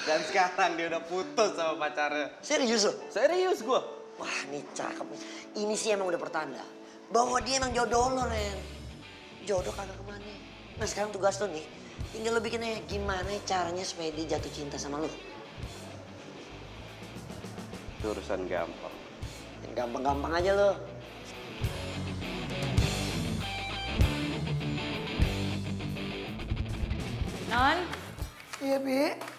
[SPEAKER 1] Dan sekarang dia udah putus sama pacarnya.
[SPEAKER 5] Serius lo?
[SPEAKER 1] Serius gua.
[SPEAKER 5] Wah, ini cakep nih. Ini sih emang udah pertanda bahwa dia emang jodoh lo, Ren. Jodoh kagak kemana. Nah, sekarang tugas lo nih, tinggal lo bikinnya gimana caranya supaya dia jatuh cinta sama lo.
[SPEAKER 1] Itu urusan gampang.
[SPEAKER 5] Gampang-gampang aja lo.
[SPEAKER 15] Non.
[SPEAKER 6] Iya, Bi.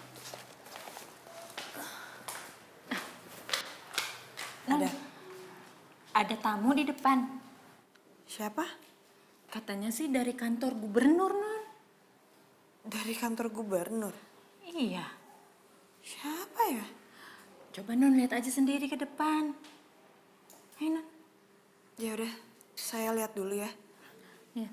[SPEAKER 15] Ada tamu di depan.
[SPEAKER 6] Siapa?
[SPEAKER 15] Katanya sih dari kantor gubernur, Non.
[SPEAKER 6] Dari kantor gubernur?
[SPEAKER 15] Iya.
[SPEAKER 6] Siapa ya?
[SPEAKER 15] Coba Non lihat aja sendiri ke depan. Ayo, Non.
[SPEAKER 6] Ya udah, saya lihat dulu ya.
[SPEAKER 15] Ya.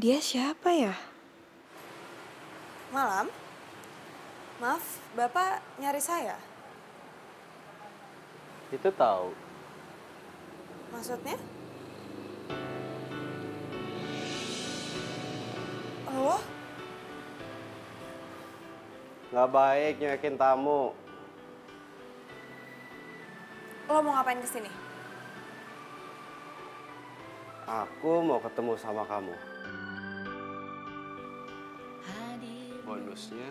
[SPEAKER 6] Dia siapa ya? Malam? Maaf, Bapak nyari saya?
[SPEAKER 1] Itu tahu.
[SPEAKER 6] Maksudnya? Lo?
[SPEAKER 1] Nggak baik nyuekin tamu.
[SPEAKER 6] Lo mau ngapain kesini?
[SPEAKER 1] Aku mau ketemu sama kamu. Bonusnya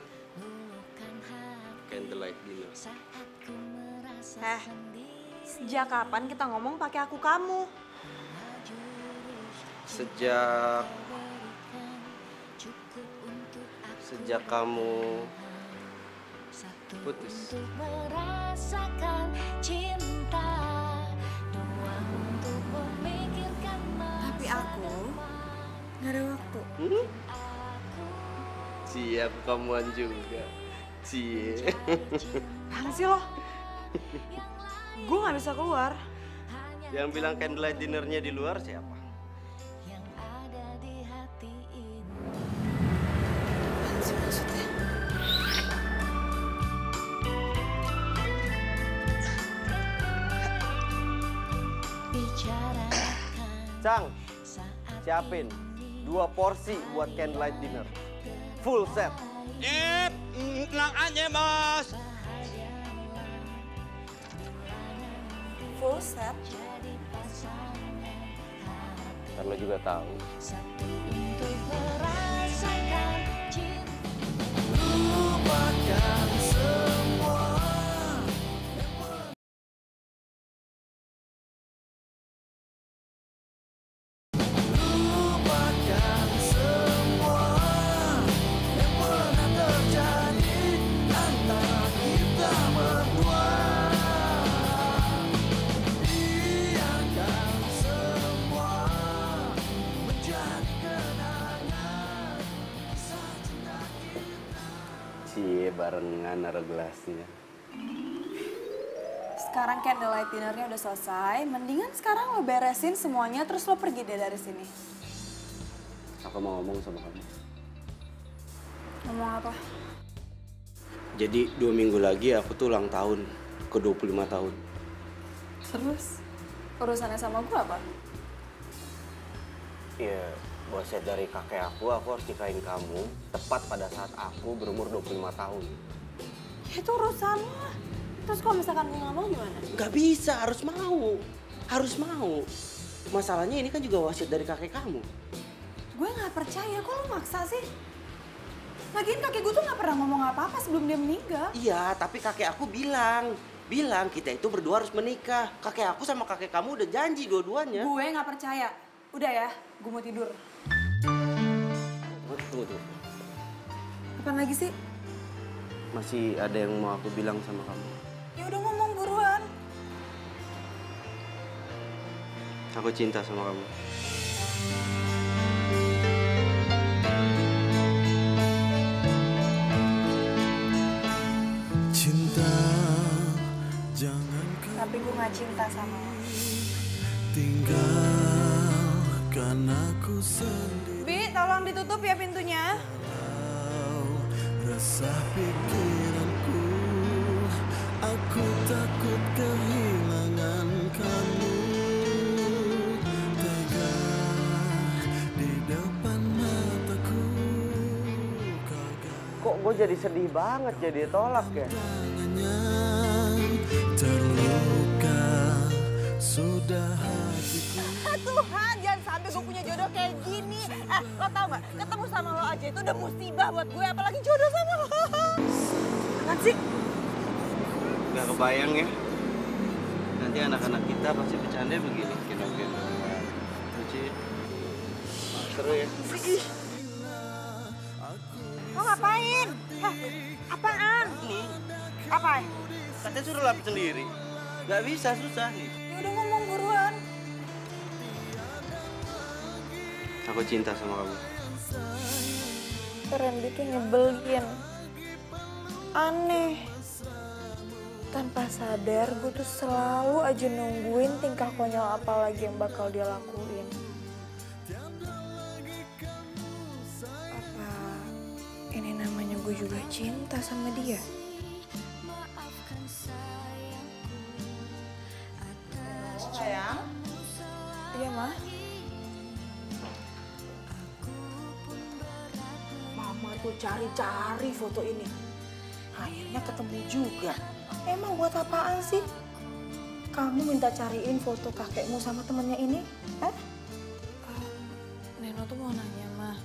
[SPEAKER 1] candlelight dinner.
[SPEAKER 6] Sejak kapan kita ngomong pakai aku kamu?
[SPEAKER 1] Sejak kamu putus.
[SPEAKER 6] Tapi aku nggak ada waktu.
[SPEAKER 1] Siap kamuan juga. Cie.
[SPEAKER 6] Apaan sih lo? Gue nggak bisa keluar.
[SPEAKER 1] Yang bilang candlelight dinnernya di luar siapa? Cang, siapin 2 porsi buat candlelight dinner. Full set.
[SPEAKER 14] Tenang aja, Bos.
[SPEAKER 6] Full set?
[SPEAKER 1] Kan lo juga tahu.
[SPEAKER 9] Lupakan semua. Lupakan semua yang pernah terjadi antara kita berdua. Biarkan semua menjadi kenangan kisah cinta kita.
[SPEAKER 1] Cie, barengan naruh gelasnya.
[SPEAKER 6] Sekarang candlelight dinnernya udah selesai. Mendingan sekarang lo beresin semuanya terus lo pergi deh dari sini.
[SPEAKER 1] Aku mau ngomong sama kamu.
[SPEAKER 6] Ngomong apa?
[SPEAKER 1] Jadi 2 minggu lagi aku tuh ulang tahun ke 25 tahun.
[SPEAKER 6] Terus? Urusannya sama gue apa?
[SPEAKER 1] Iya, bosnya dari kakek aku harus nikahin kamu tepat pada saat aku berumur 25 tahun.
[SPEAKER 6] Ya itu urusan lo. Terus kalau misalkan gue nggak mau gimana?
[SPEAKER 1] Gak bisa, harus mau. Harus mau. Masalahnya ini kan juga wasiat dari kakek kamu.
[SPEAKER 6] Gue nggak percaya, kok lo maksa sih? Lagian kakek gue tuh nggak pernah ngomong apa-apa sebelum dia meninggal.
[SPEAKER 1] Iya, tapi kakek aku bilang kita itu berdua harus menikah. Kakek aku sama kakek kamu udah janji dua-duanya.
[SPEAKER 6] Gue nggak percaya. Udah ya, gue mau tidur.
[SPEAKER 1] Tunggu.
[SPEAKER 6] Apaan lagi sih?
[SPEAKER 1] Masih ada yang mau aku bilang sama kamu.
[SPEAKER 6] Ya udah ngomong buruan.
[SPEAKER 1] Aku cinta sama kamu.
[SPEAKER 9] Cinta, jangan
[SPEAKER 6] Tapi gue nggak cinta sama lo.
[SPEAKER 9] tinggalkan aku sendiri.
[SPEAKER 6] Bi, tolong ditutup ya pintunya.
[SPEAKER 9] Resah pikiranku, aku takut kehilangan kamu. Tega di depan mataku.
[SPEAKER 1] Kok gue jadi sedih banget jadi tolak ya?
[SPEAKER 9] Terluka sudah hatiku.
[SPEAKER 6] Tuhan, jangan sampai gue punya jodoh kayak gini. Lo tau gak, ketemu sama lo aja itu udah musibah buat gue, apalagi jodoh sama lo. Apaan sih?
[SPEAKER 1] Gak kebayang ya. Nanti anak-anak kita pasti bercanda begini. Kira-kira. Lucu ya? Seru ya?
[SPEAKER 6] Lo ngapain? Hah, apaan?
[SPEAKER 1] Nih,
[SPEAKER 6] Apa?
[SPEAKER 1] katanya suruh lapis sendiri. Gak bisa, susah nih.
[SPEAKER 6] Ya udah ngomong buruan.
[SPEAKER 1] Aku cinta sama kamu.
[SPEAKER 6] Randy tuh nyebelin. Aneh. Tanpa sadar gue tuh selalu aja nungguin tingkah konyol apa lagi yang bakal dia lakuin. Apa ini namanya gue juga cinta sama dia? Sayang. Iya, Ma. Mama tuh cari-cari foto ini. Akhirnya ketemu juga. Emang buat apaan sih? Kamu minta cariin foto kakekmu sama temennya ini?
[SPEAKER 10] Neno tuh mau nanya, Ma.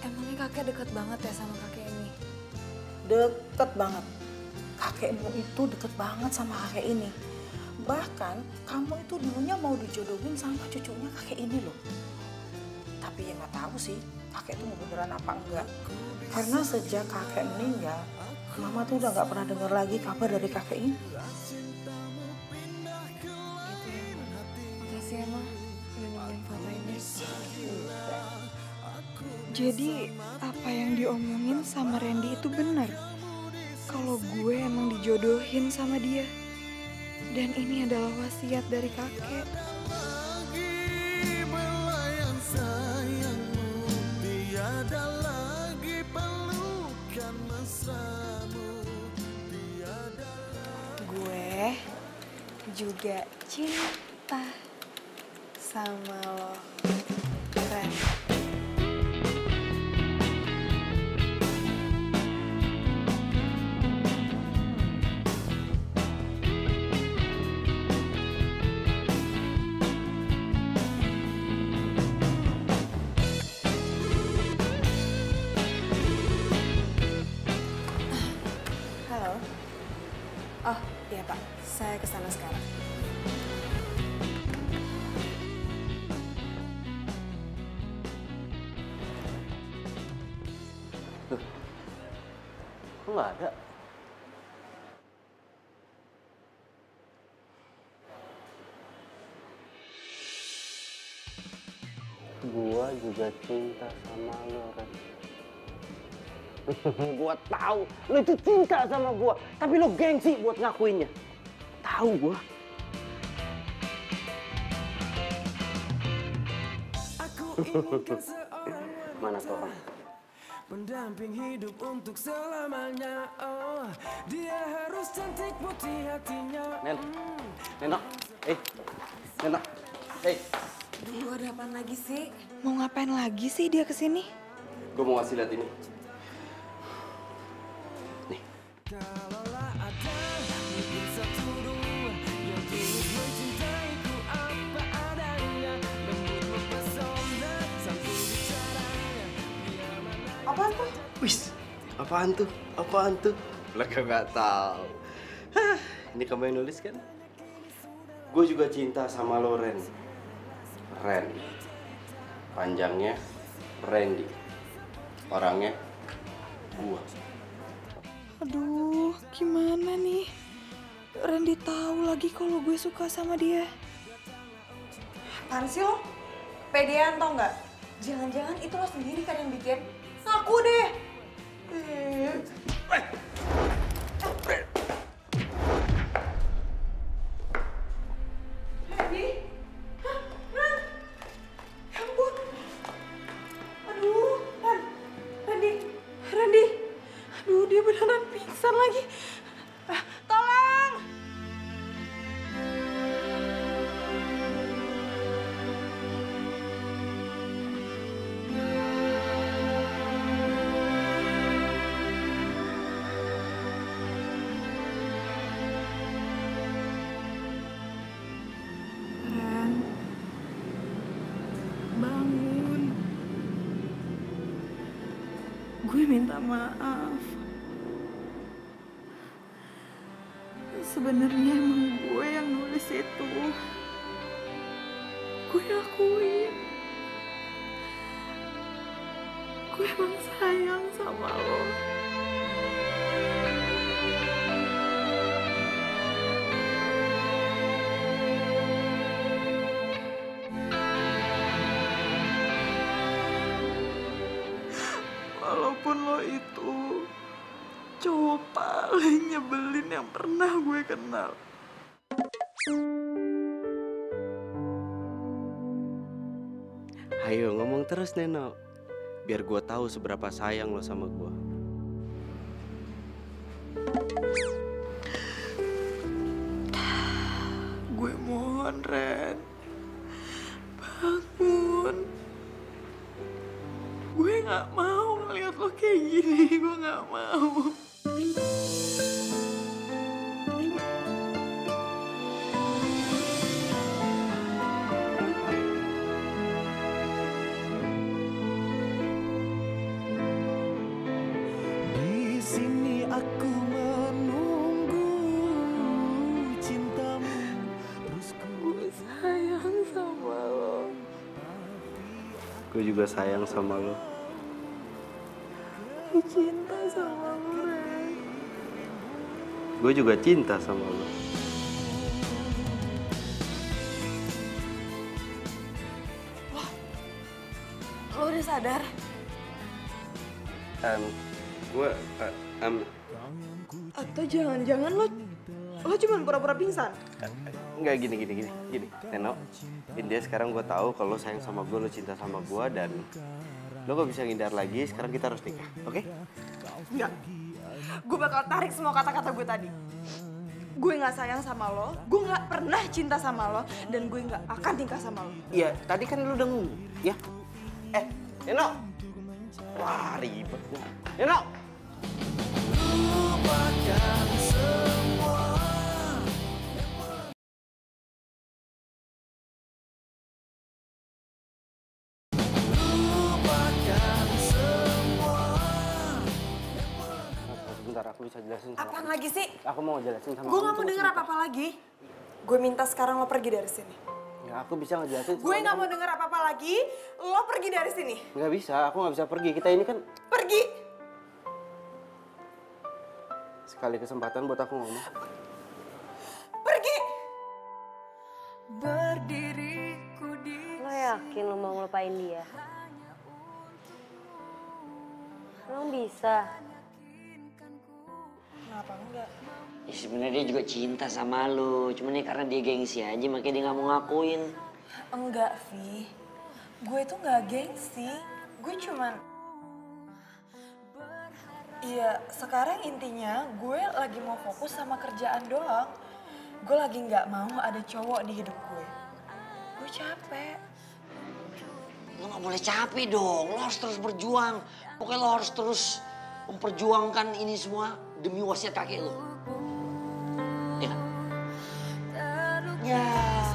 [SPEAKER 10] Emangnya kakek deket banget ya sama kakek ini?
[SPEAKER 6] Deket banget. Kakekmu itu deket banget sama kakek ini. Bahkan kamu itu dulunya mau dijodohin sama cucunya kakek ini loh. Tapi ya nggak tahu sih kakek itu mau beneran apa enggak. Karena sejak kakek meninggal, Mama tuh udah nggak pernah dengar lagi kabar dari kakek ini.
[SPEAKER 10] Makasih ya, Ma. Udah nemuin foto ini. Jadi apa yang diomongin sama Randy itu benar? Kalau gue emang dijodohin sama dia. Dan ini adalah wasiat dari kakek.
[SPEAKER 9] Belayan sayangmu, tiada lagi pelukan mesramu, tiada.
[SPEAKER 10] Gue juga cinta sama lo, Ren. Oh, iya Pak. Saya kesana sekarang.
[SPEAKER 1] Loh, kok nggak ada? Gua juga cinta sama lo, Ren. Gua tahu lo itu cinta sama gua, tapi lo gengsi buat ngakuinnya. Tahu gua. Mana tuh orang?
[SPEAKER 9] Pendamping hidup untuk selamanya. Oh, dia harus cantik putih hatinya.
[SPEAKER 1] Neno, Neno,
[SPEAKER 10] Duh, ada apaan lagi sih? Mau ngapain lagi sih dia kesini?
[SPEAKER 1] Gue mau ngasih lihat ini.
[SPEAKER 9] Kalaulah ada mungkin satu dua yang tulus mencintaiku apa adanya, lembut mempesona santun bicaranya.
[SPEAKER 6] Apaan tuh?
[SPEAKER 1] Wis, apaan tuh? Mereka nggak tahu. Hah, ini kamu yang nulis kan? Gue juga cinta sama lo, Ren. Ren. Panjangnya Randy. Orangnya gua.
[SPEAKER 10] Aduh, gimana nih? Randy tahu lagi kalau gue suka sama dia.
[SPEAKER 6] Apaan sih lo? Pedean tau nggak? Jangan-jangan itu lo sendiri kan yang bikin? Ngaku deh! Randy? Hah? Ran? Ya ampun! Aduh, Randy! Aduh, dia beneran pingsan lagi. Tolong!
[SPEAKER 10] Ren, bangun. Gue minta maaf. Sebenarnya emang gue yang nulis itu. Gue akuin. Gue emang sayang sama lo. Walaupun lo itu cowok paling nyebelin yang pernah gue kenal.
[SPEAKER 1] Ayo ngomong terus, Neno. Biar gue tahu seberapa sayang lo sama gue.
[SPEAKER 10] Gue mohon, Ren.
[SPEAKER 6] nggak mau.
[SPEAKER 9] Di sini aku menunggu cintamu. Terus
[SPEAKER 6] Gue sayang sama lo.
[SPEAKER 1] Gue juga sayang sama lo.
[SPEAKER 6] Gue cinta sama lo, Ren.
[SPEAKER 1] Gue juga cinta sama lo.
[SPEAKER 6] Lo udah sadar?
[SPEAKER 1] Gue
[SPEAKER 6] Atau jangan-jangan lo cuma pura-pura pingsan?
[SPEAKER 1] nggak gini. Neno, India sekarang gue tahu kalau lo sayang sama gue, lo cinta sama gue, dan lo gak bisa ngindar lagi. Sekarang kita harus nikah, oke?
[SPEAKER 6] Enggak. Gue bakal tarik semua kata-kata gue tadi. Gue nggak sayang sama lo, gue nggak pernah cinta sama lo, dan gue nggak akan nikah sama lo.
[SPEAKER 1] Iya, tadi kan lo udah ngomong, ya? Neno! Wah, ribet gue. Neno!
[SPEAKER 9] lupakan semua. Lupakan semua.
[SPEAKER 1] Bentar, aku bisa jelasin sama
[SPEAKER 6] Apaan
[SPEAKER 1] kamu.
[SPEAKER 6] lagi sih?
[SPEAKER 1] Aku mau jelasin sama
[SPEAKER 6] Gue nggak mau denger apa-apa lagi. Gue minta sekarang lo pergi dari sini.
[SPEAKER 1] Ya, aku bisa ngejelasin sama
[SPEAKER 6] Gue nggak
[SPEAKER 1] kamu.
[SPEAKER 6] mau denger apa-apa lagi. Lo pergi dari sini.
[SPEAKER 1] Nggak bisa, aku nggak bisa pergi. Kita ini kan
[SPEAKER 6] Pergi.
[SPEAKER 1] sekali kesempatan buat aku ngomong.
[SPEAKER 6] Pergi.
[SPEAKER 13] Berdiriku di. Lo yakin lo mau ngelupain dia? Lo bisa.
[SPEAKER 6] Kenapa enggak?
[SPEAKER 5] Ya sebenarnya dia juga cinta sama lo, cuman ya karena dia gengsi aja makanya dia nggak mau ngakuin.
[SPEAKER 6] Enggak, Vi. Gue tuh nggak gengsi. Gue cuman... Iya, sekarang intinya gue lagi mau fokus sama kerjaan doang. Gue lagi nggak mau ada cowok di hidup gue. Gue capek.
[SPEAKER 5] Lo nggak boleh capek dong, lo harus terus berjuang. Pokoknya lo harus terus memperjuangkan ini semua demi wasiat kakek lo. Ya.
[SPEAKER 9] Ya.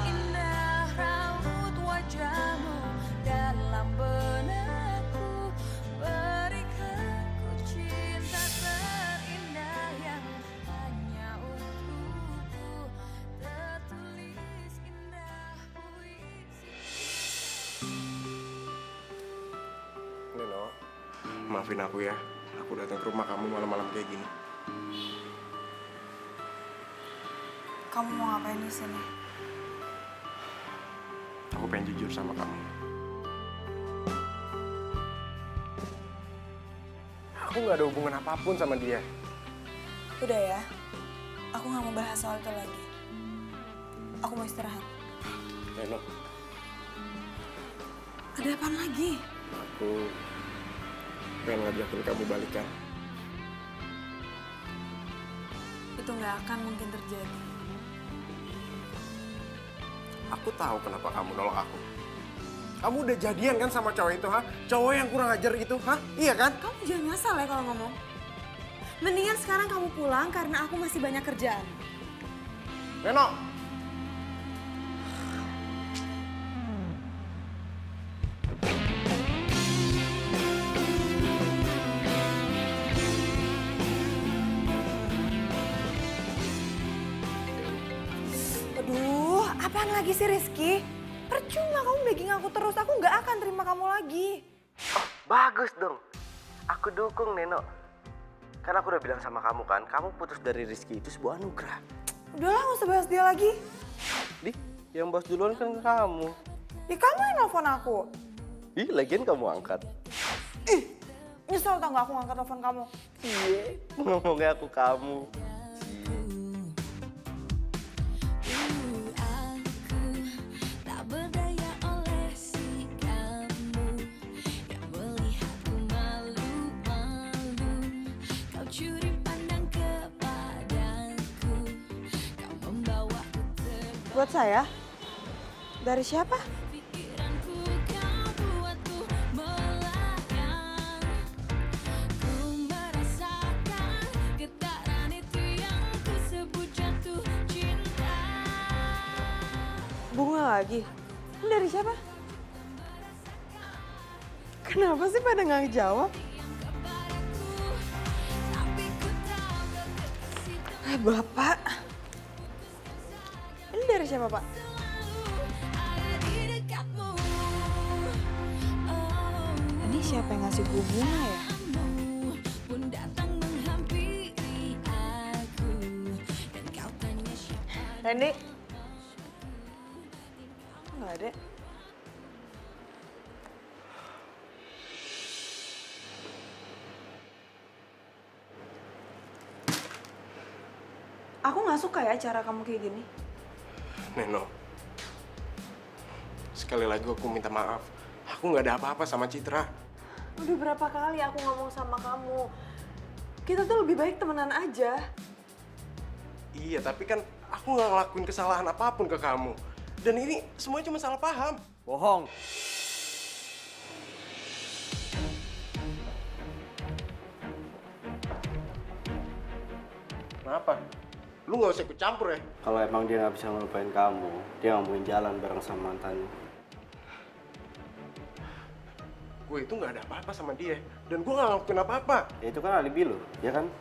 [SPEAKER 9] Indah raut wajahmu dalam benakku, berikan ku cinta terindah yang hanya untukku, tertulis indah puisi.
[SPEAKER 7] Neno, maafin aku ya. Aku datang ke rumah kamu malam-malam kayak gini.
[SPEAKER 6] Kamu mau ngapain di sini?
[SPEAKER 7] Aku pengen jujur sama kamu. Aku nggak ada hubungan apapun sama dia.
[SPEAKER 6] Udah ya, aku nggak mau bahas soal itu lagi. Aku mau istirahat.
[SPEAKER 7] Neno,
[SPEAKER 6] Ada apaan lagi?
[SPEAKER 7] aku pengen ngajakin kamu balikan.
[SPEAKER 6] Itu nggak akan mungkin terjadi.
[SPEAKER 7] Aku tahu kenapa kamu nolak aku. Kamu udah jadian kan sama cowok itu, ha? Cowok yang kurang ajar itu, ha? Iya kan?
[SPEAKER 6] Kamu jangan ngasal ya kalau ngomong. Mendingan sekarang kamu pulang karena aku masih banyak kerjaan.
[SPEAKER 7] Neno!
[SPEAKER 6] Aduh, apaan lagi sih Rizky? Percuma kamu begging aku terus, aku nggak akan terima kamu lagi.
[SPEAKER 1] Bagus dong. Aku dukung, Neno. Kan aku udah bilang sama kamu kan, kamu putus dari Rizky itu sebuah anugerah.
[SPEAKER 6] Udahlah, nggak usah bahas dia lagi.
[SPEAKER 1] Yang bahas duluan kan kamu.
[SPEAKER 6] Ya kamu yang nelfon aku.
[SPEAKER 1] Ih, lagian kamu angkat.
[SPEAKER 6] Nyesel tau nggak aku ngangkat telepon kamu?
[SPEAKER 1] Iya, ngomongnya aku kamu.
[SPEAKER 9] Tak berdaya oleh sikapmu yang melihatku malu-malu. Kau curi pandang kepadaku, kau membawaku terbang.
[SPEAKER 6] Buat saya? Dari siapa?
[SPEAKER 9] Pikiranku kau buatku melayang. Ku merasa
[SPEAKER 6] Bunga lagi? Ini dari siapa? Kenapa sih pada nggak jawab? Bapak. Ini dari siapa, Pak? Ini siapa yang ngasih gue bunga ya? Randy? Nggak ada. Aku nggak suka ya cara kamu kayak gini.
[SPEAKER 7] Neno, sekali lagi aku minta maaf. Aku nggak ada apa-apa sama Citra.
[SPEAKER 6] Udah berapa kali aku ngomong sama kamu. Kita tuh lebih baik temenan aja.
[SPEAKER 7] Iya, tapi kan aku nggak ngelakuin kesalahan apapun ke kamu. Dan ini semuanya cuma salah paham.
[SPEAKER 1] Bohong.
[SPEAKER 7] Kenapa? Lu nggak usah ikut campur ya.
[SPEAKER 17] Kalau emang dia nggak bisa ngelupain kamu, dia nggak mungkin jalan bareng sama mantannya.
[SPEAKER 7] Gue itu nggak ada apa-apa sama dia. Dan gue nggak ngelakuin apa-apa.
[SPEAKER 17] Ya itu kan alibi lo, ya kan?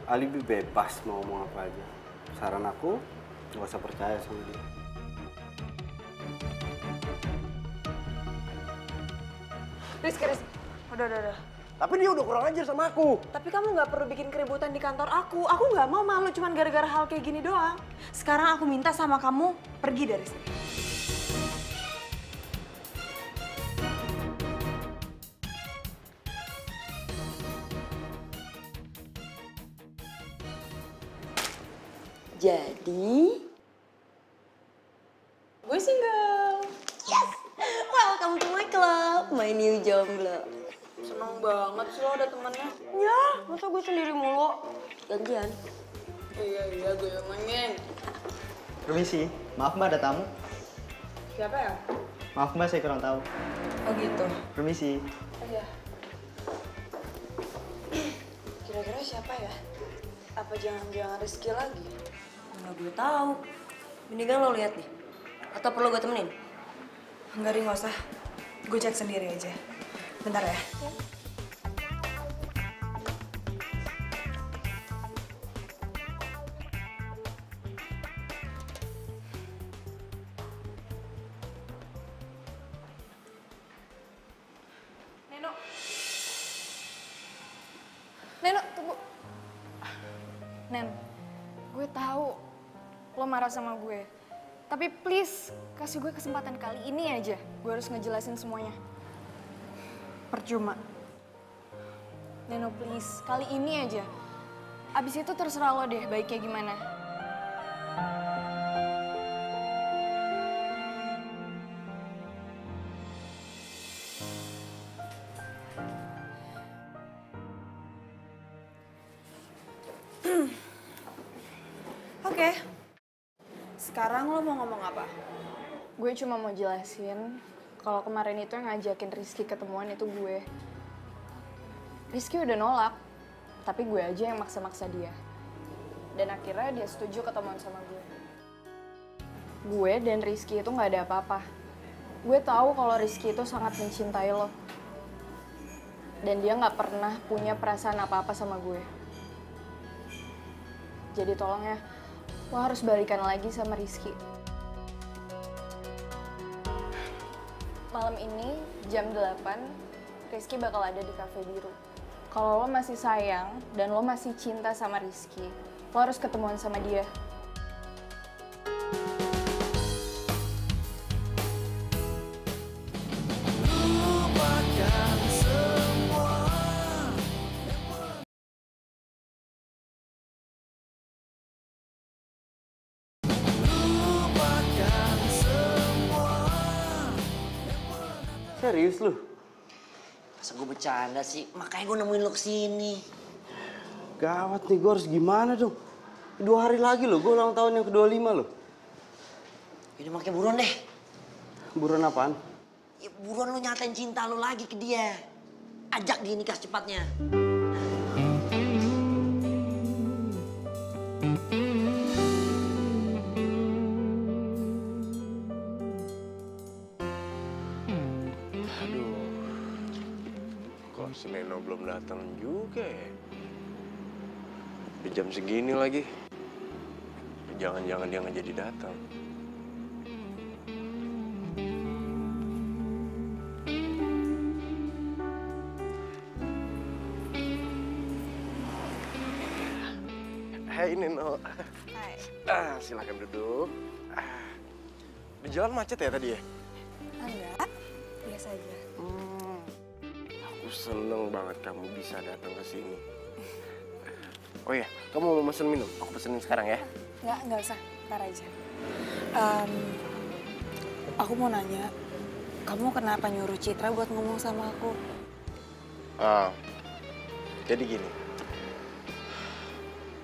[SPEAKER 17] Alibi bebas mau ngomong apa aja. Saran aku, nggak usah percaya sama dia.
[SPEAKER 6] Rizky, udah.
[SPEAKER 7] Tapi dia udah kurang ajar sama aku.
[SPEAKER 6] Tapi kamu nggak perlu bikin keributan di kantor aku. Aku nggak mau malu cuman gara-gara hal kayak gini doang. Sekarang aku minta sama kamu pergi dari sini.
[SPEAKER 13] Jadi,
[SPEAKER 6] gue single.
[SPEAKER 13] Yes! Welcome to my club, my new jomblo.
[SPEAKER 6] Seneng banget sih lo ada temennya.
[SPEAKER 13] Ya, masa gue sendiri mulu? Gantian.
[SPEAKER 6] Iya, gue yang main.
[SPEAKER 16] Permisi, maaf Mbak ada tamu.
[SPEAKER 6] Siapa ya?
[SPEAKER 16] Maaf Mbak, saya kurang tahu.
[SPEAKER 6] Oh gitu.
[SPEAKER 16] Permisi.
[SPEAKER 6] Iya. Kira-kira siapa ya? Apa jangan-jangan Rizky lagi?
[SPEAKER 13] Mana gue tahu. Mendingan lo lihat deh. Atau perlu gue temenin?
[SPEAKER 6] Enggak, nggak usah. Gue cek sendiri aja. Bentar ya.
[SPEAKER 10] Neno, tunggu. Nen, gue tahu lo marah sama gue. Tapi please, kasih gue kesempatan kali ini aja. Gue harus ngejelasin semuanya.
[SPEAKER 6] Percuma.
[SPEAKER 10] Neno, please, kali ini aja. Abis itu terserah lo deh baiknya gimana.
[SPEAKER 6] Oke. Sekarang lo mau ngomong apa?
[SPEAKER 10] Gue cuma mau jelasin kalau kemarin itu yang ngajakin Rizky ketemuan itu gue. Rizky udah nolak, tapi gue aja yang maksa-maksa dia. Dan akhirnya dia setuju ketemuan sama gue. Gue dan Rizky itu nggak ada apa-apa. Gue tahu kalau Rizky itu sangat mencintai lo. Dan dia nggak pernah punya perasaan apa-apa sama gue. Jadi tolong ya, lo harus balikan lagi sama Rizky. Malam ini jam 8, Rizky bakal ada di Cafe Biru. Kalau lo masih sayang dan lo masih cinta sama Rizky, lo harus ketemuan sama dia.
[SPEAKER 1] Serius lu?
[SPEAKER 5] Masa gue bercanda sih? Makanya gue nemuin lo kesini.
[SPEAKER 1] Gawat nih, gue harus gimana dong? 2 hari lagi loh, gue ulang tahun yang ke-25 loh.
[SPEAKER 5] Yaudah makanya buruan deh.
[SPEAKER 1] Buruan apaan?
[SPEAKER 5] Ya, buruan lo nyatain cinta lo lagi ke dia. Ajak dia nikah secepatnya.
[SPEAKER 7] belum datang juga ya? Di jam segini lagi. Jangan-jangan dia nggak jadi datang. Hai Neno.
[SPEAKER 6] Hai.
[SPEAKER 7] Silakan duduk. Di jalan macet ya tadi ya?
[SPEAKER 6] Enggak, biasa aja.
[SPEAKER 7] Aku seneng banget kamu bisa datang ke sini. Oh iya, kamu mau pesen minum? Aku pesenin sekarang ya.
[SPEAKER 6] Enggak usah, ntar aja. Aku mau nanya, kamu kenapa nyuruh Citra buat ngomong sama aku?
[SPEAKER 7] Jadi gini,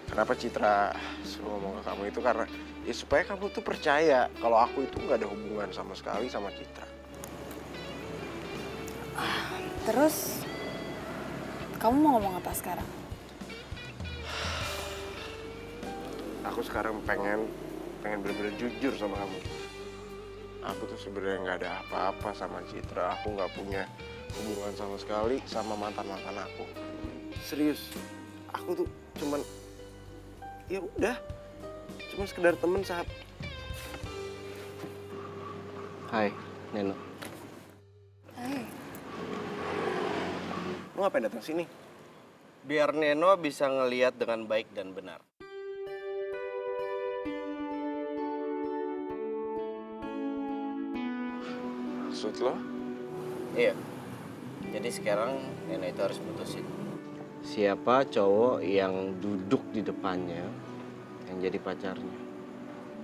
[SPEAKER 7] kenapa Citra suruh ngomong ke kamu itu karena ya supaya kamu tuh percaya kalau aku itu nggak ada hubungan sama sekali sama Citra.
[SPEAKER 6] Terus, kamu mau ngomong apa sekarang?
[SPEAKER 7] Aku sekarang pengen bener-bener jujur sama kamu. Aku tuh sebenarnya nggak ada apa-apa sama Citra. Aku nggak punya hubungan sama sekali sama mantan-mantan aku. Serius, aku tuh cuman ya udah, cuma sekedar temen saat.
[SPEAKER 17] Hai, Neno.
[SPEAKER 6] Hai.
[SPEAKER 7] Lu ngapain datang sini?
[SPEAKER 1] Biar Neno bisa ngelihat dengan baik dan benar.
[SPEAKER 7] Maksud lo?
[SPEAKER 1] Iya. Jadi sekarang Neno itu harus putusin.
[SPEAKER 17] Siapa cowok yang duduk di depannya yang jadi pacarnya?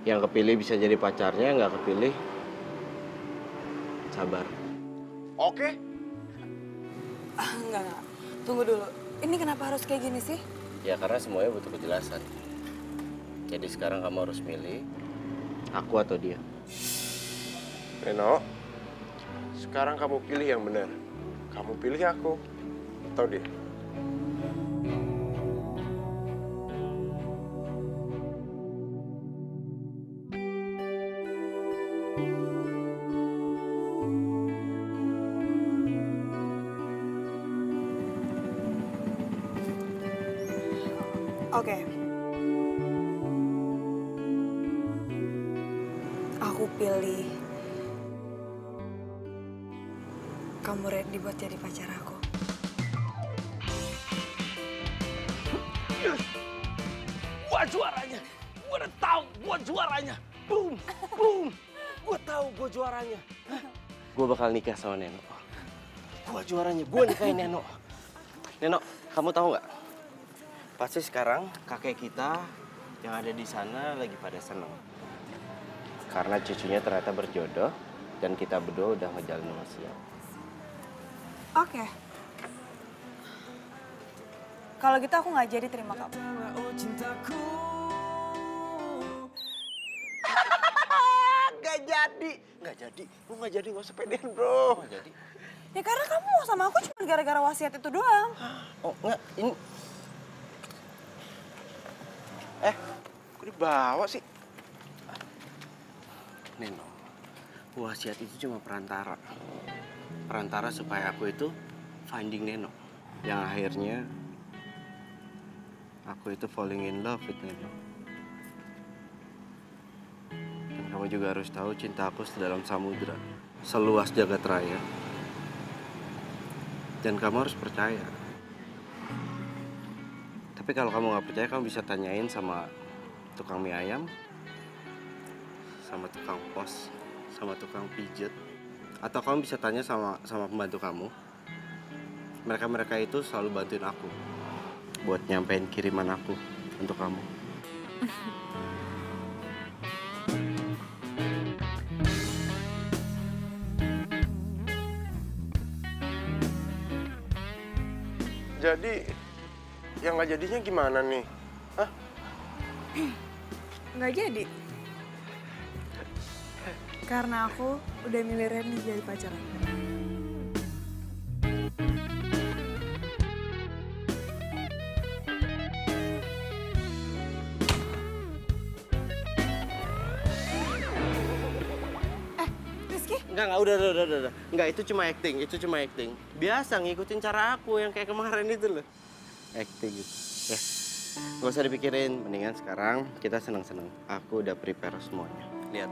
[SPEAKER 17] Yang kepilih bisa jadi pacarnya, nggak kepilih sabar.
[SPEAKER 7] Oke.
[SPEAKER 6] Enggak. Tunggu dulu. Ini kenapa harus kayak gini sih?
[SPEAKER 1] Ya karena semuanya butuh kejelasan. Jadi sekarang kamu harus milih
[SPEAKER 17] aku atau dia.
[SPEAKER 7] Neno, sekarang kamu pilih yang benar. Kamu pilih aku atau dia?
[SPEAKER 6] Oke. Aku pilih kamu ready buat jadi pacar aku.
[SPEAKER 1] Gua juaranya. Gua udah tahu gua juaranya. Boom, boom. Gua tahu gua juaranya.
[SPEAKER 17] Gue bakal nikah sama Neno.
[SPEAKER 1] Gua juaranya. Gua nikahin Neno. Neno, kamu tahu nggak? Pasti sekarang kakek kita yang ada di sana lagi pada seneng.
[SPEAKER 17] Karena cucunya ternyata berjodoh dan kita berdua udah ngejalin wasiat.
[SPEAKER 6] Oke. Kalau gitu aku nggak jadi terima kamu.
[SPEAKER 7] Nggak jadi. Lu nggak jadi, nggak usah pedean, bro.
[SPEAKER 1] Nggak jadi.
[SPEAKER 6] Ya karena kamu mau sama aku cuma gara-gara wasiat itu doang.
[SPEAKER 1] Oh, enggak. Ini
[SPEAKER 7] Kok dibawa sih?
[SPEAKER 1] Neno, wasiat itu cuma perantara. Perantara supaya aku itu finding Neno. Yang akhirnya aku itu falling in love with Neno. Dan kamu juga harus tahu cinta aku sedalam samudra, seluas jagat raya. Dan kamu harus percaya. Tapi kalau kamu nggak percaya, kamu bisa tanyain sama tukang mie ayam, sama tukang pos, sama tukang pijet, atau kamu bisa tanya sama pembantu kamu. Mereka itu selalu bantuin aku buat nyampein kiriman aku untuk kamu.
[SPEAKER 7] Jadi, yang nggak jadinya gimana nih? Hah?
[SPEAKER 6] Nggak jadi. Karena aku udah milih Randy jadi pacar aku.
[SPEAKER 1] Enggak, udah. Enggak, itu cuma acting. Biasa ngikutin cara aku yang kayak kemarin itu loh. Acting gitu. Ya, gak usah dipikirin. Mendingan sekarang kita senang-senang. Aku udah prepare semuanya. Lihat.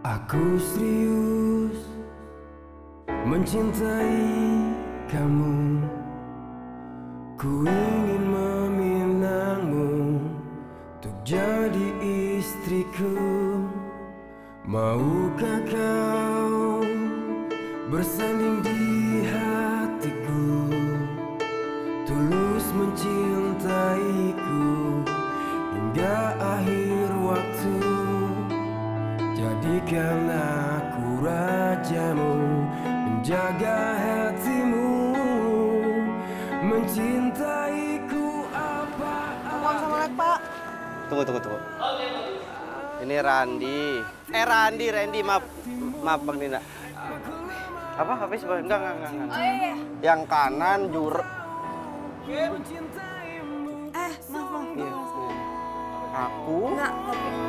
[SPEAKER 18] Aku serius mencintai kamu. Ku ingin meminangmu untuk jadi istriku. Maukah kau bersanding di hatiku, tulus mencintaiku hingga akhir waktu. Jadikan aku rajamu, menjaga hatimu, mencintaiku apa.
[SPEAKER 6] Assalamualaikum, Pak.
[SPEAKER 1] Tunggu. Ini Randy, maaf Bang Dina. Apa habis? Enggak.
[SPEAKER 6] Oh iya.
[SPEAKER 1] Yang kanan jurek.
[SPEAKER 6] Maaf.
[SPEAKER 1] Aku?
[SPEAKER 6] Enggak, kopi.